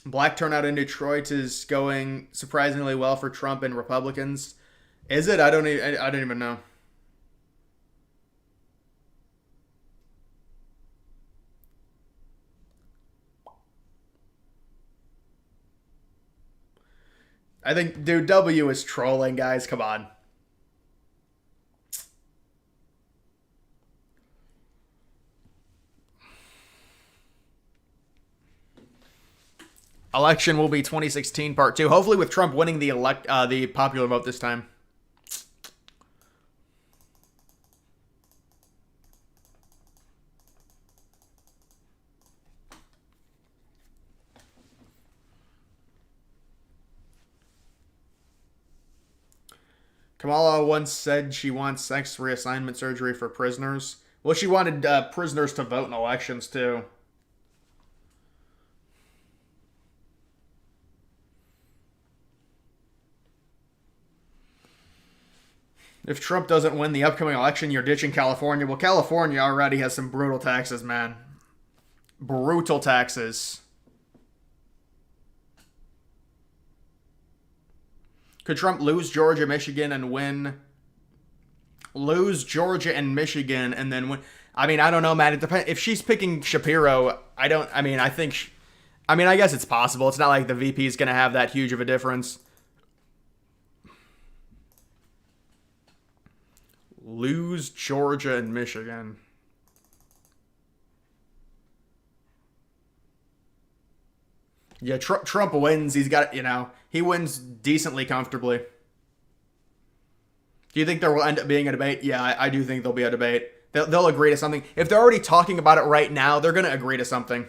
Black turnout in Detroit is going surprisingly well for Trump and Republicans. Is it? I don't even know. I think, dude, W is trolling, guys. Come on. Election will be 2016 part 2. Hopefully with Trump winning the popular vote this time. Kamala once said she wants sex reassignment surgery for prisoners. Well, she wanted prisoners to vote in elections, too. If Trump doesn't win the upcoming election, you're ditching California. Well, California already has some brutal taxes, man. Brutal taxes. Could Trump lose Georgia, Michigan, and win? Lose Georgia and Michigan, and then win? I mean, I don't know, man. It depends. If she's picking Shapiro, I don't. I mean, I think. I mean, I guess it's possible. It's not like the VP is going to have that huge of a difference. Lose Georgia and Michigan. Yeah, Trump wins. He's got, he wins decently comfortably. Do you think there will end up being a debate? Yeah, I do think there'll be a debate. They'll agree to something. If they're already talking about it right now, they're going to agree to something.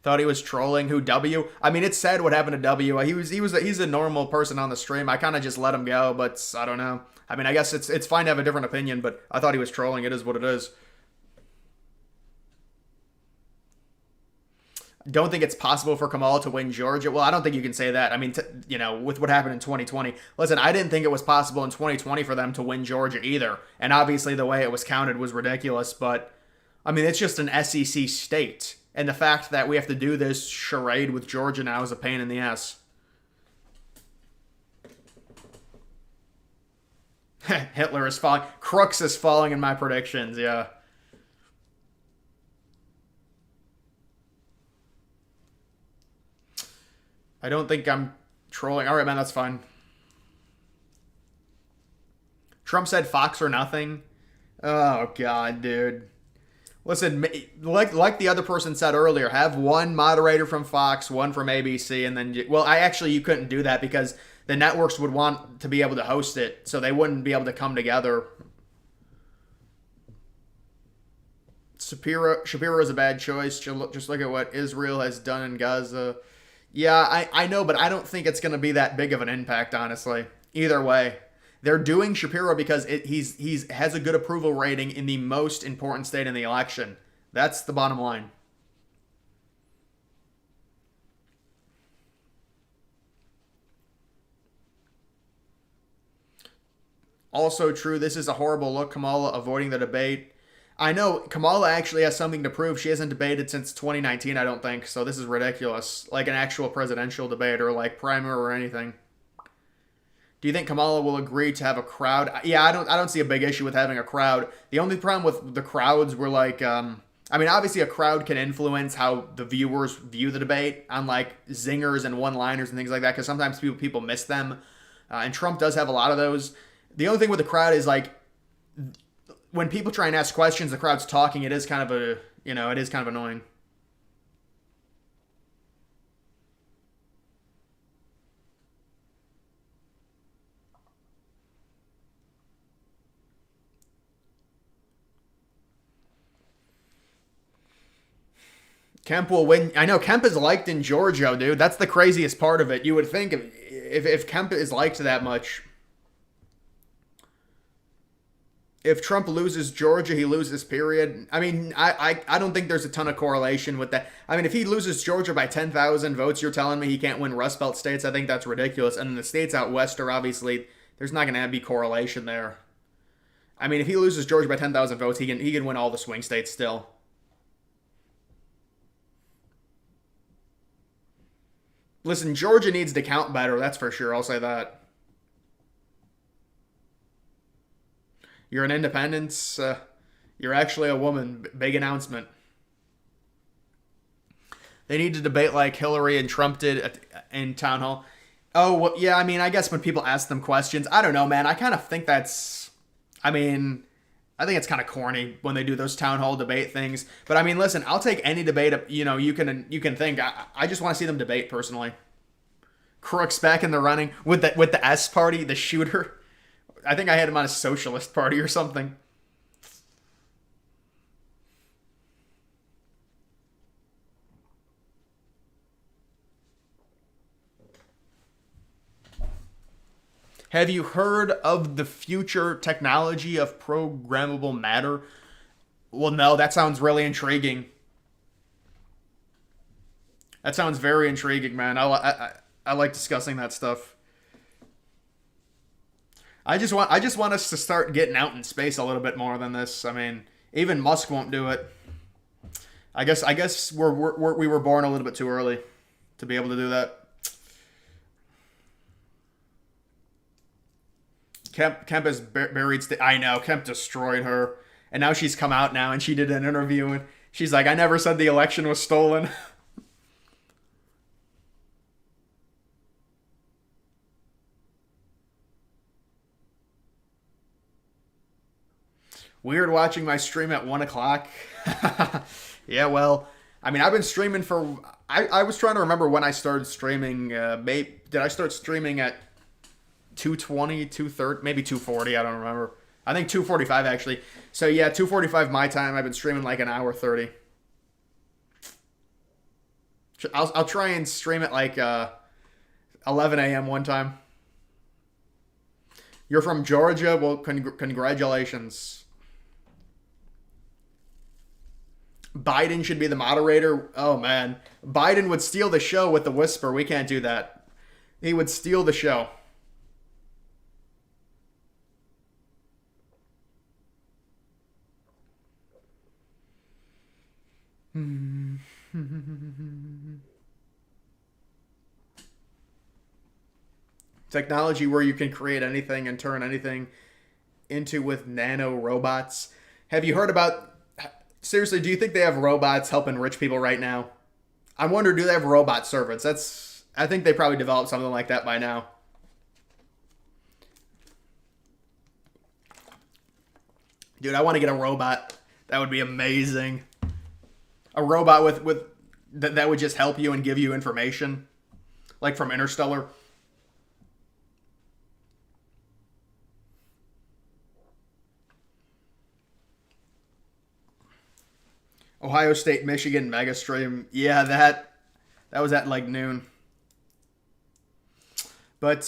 Thought he was trolling. Who, W? I mean, it's sad what happened to W. He's a normal person on the stream. I kind of just let him go, but I don't know. I mean, I guess it's fine to have a different opinion, but I thought he was trolling. It is what it is. Don't think it's possible for Kamala to win Georgia. Well, I don't think you can say that. I mean, with what happened in 2020. Listen, I didn't think it was possible in 2020 for them to win Georgia either. And obviously the way it was counted was ridiculous. But, I mean, it's just an SEC state. And the fact that we have to do this charade with Georgia now is a pain in the ass. Hitler is falling. Crooks is falling in my predictions, yeah. I don't think I'm trolling. All right, man, that's fine. Trump said Fox or nothing. Oh, God, dude. Listen, like the other person said earlier, have one moderator from Fox, one from ABC, and then... Well, you couldn't do that because the networks would want to be able to host it, so they wouldn't be able to come together. Shapiro is a bad choice. Just look at what Israel has done in Gaza. Yeah, I know, but I don't think it's going to be that big of an impact, honestly. Either way. They're doing Shapiro because he's has a good approval rating in the most important state in the election. That's the bottom line. Also true, this is a horrible look, Kamala avoiding the debate. I know Kamala actually has something to prove. She hasn't debated since 2019, I don't think. So this is ridiculous. Like an actual presidential debate or like primary or anything. Do you think Kamala will agree to have a crowd? Yeah, I don't see a big issue with having a crowd. The only problem with the crowds were like, I mean, obviously a crowd can influence how the viewers view the debate on like zingers and one-liners and things like that. Because sometimes people miss them, and Trump does have a lot of those. The only thing with the crowd is like, when people try and ask questions, the crowd's talking. It is kind of it is kind of annoying. Kemp will win. I know Kemp is liked in Georgia, dude. That's the craziest part of it. You would think if Kemp is liked that much. If Trump loses Georgia, he loses, period. I mean, I don't think there's a ton of correlation with that. I mean, if he loses Georgia by 10,000 votes, you're telling me he can't win Rust Belt states? I think that's ridiculous. And the states out west are obviously, there's not going to be correlation there. I mean, if he loses Georgia by 10,000 votes, he can win all the swing states still. Listen, Georgia needs to count better, that's for sure. I'll say that. You're an independent. You're actually a woman. Big announcement. They need to debate like Hillary and Trump did in town hall. Oh, well, yeah, I mean, I guess when people ask them questions, I don't know, man. I kind of think that's... I mean, I think it's kind of corny when they do those town hall debate things. But I mean, listen, I'll take any debate. You can think. I just want to see them debate personally. Crook's back in the running with the S party, the shooter. I think I had him on a socialist party or something. Have you heard of the future technology of programmable matter? Well, no, that sounds really intriguing. That sounds very intriguing, man. I like discussing that stuff. I just want us to start getting out in space a little bit more than this. I mean, even Musk won't do it. I guess we were born a little bit too early to be able to do that. Kemp is buried. I know Kemp destroyed her, and now she's come out now, and she did an interview, and she's like, "I never said the election was stolen." Weird watching my stream at 1 o'clock. Yeah, well, I mean, I've been streaming for... I was trying to remember when I started streaming. Did I start streaming at 2:20, 2:30, maybe 2:40? I don't remember. I think 2:45, actually. So, yeah, 2:45 my time. I've been streaming like an hour 30. I'll try and stream it like 11 a.m. one time. You're from Georgia? Well, congratulations. Biden should be the moderator. Oh, man. Biden would steal the show with the whisper. We can't do that. He would steal the show. Technology where you can create anything and turn anything into with nano robots. Have you heard about... Seriously, do you think they have robots helping rich people right now? I wonder, do they have robot servants? I think they probably developed something like that by now. Dude, I want to get a robot. That would be amazing. A robot with that would just help you and give you information. Like from Interstellar. Ohio State, Michigan, mega stream. Yeah, that was at like noon. But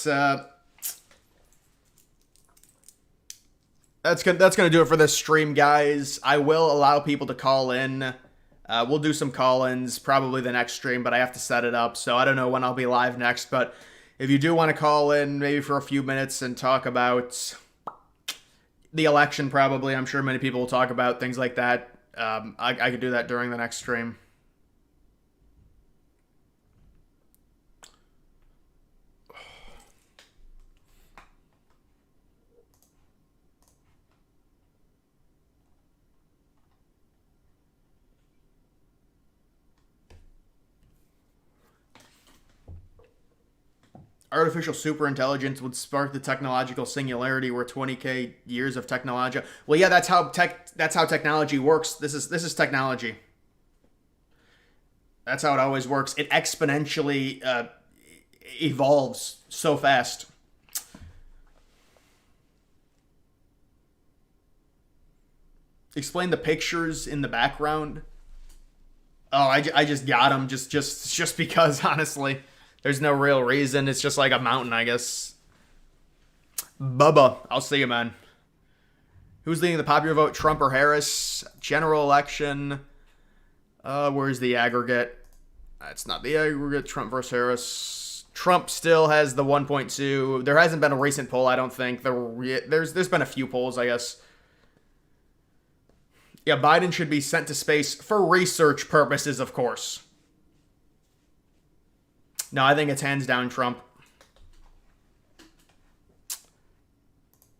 that's gonna do it for this stream, guys. I will allow people to call in. We'll do some call-ins probably the next stream, but I have to set it up, so I don't know when I'll be live next. But if you do want to call in, maybe for a few minutes and talk about the election, probably I'm sure many people will talk about things like that. I could do that during the next stream. Artificial superintelligence would spark the technological singularity where 20k years of technology. Well, yeah, that's how technology works. This is technology. That's how it always works. It exponentially evolves so fast. Explain the pictures in the background. Oh, I just got them just because, honestly. There's no real reason. It's just like a mountain, I guess. Bubba, I'll see you, man. Who's leading the popular vote? Trump or Harris? General election. Where's the aggregate? It's not the aggregate. Trump versus Harris. Trump still has the 1.2. There hasn't been a recent poll, I don't think. There's been a few polls, I guess. Yeah, Biden should be sent to space for research purposes, of course. No, I think it's hands down Trump.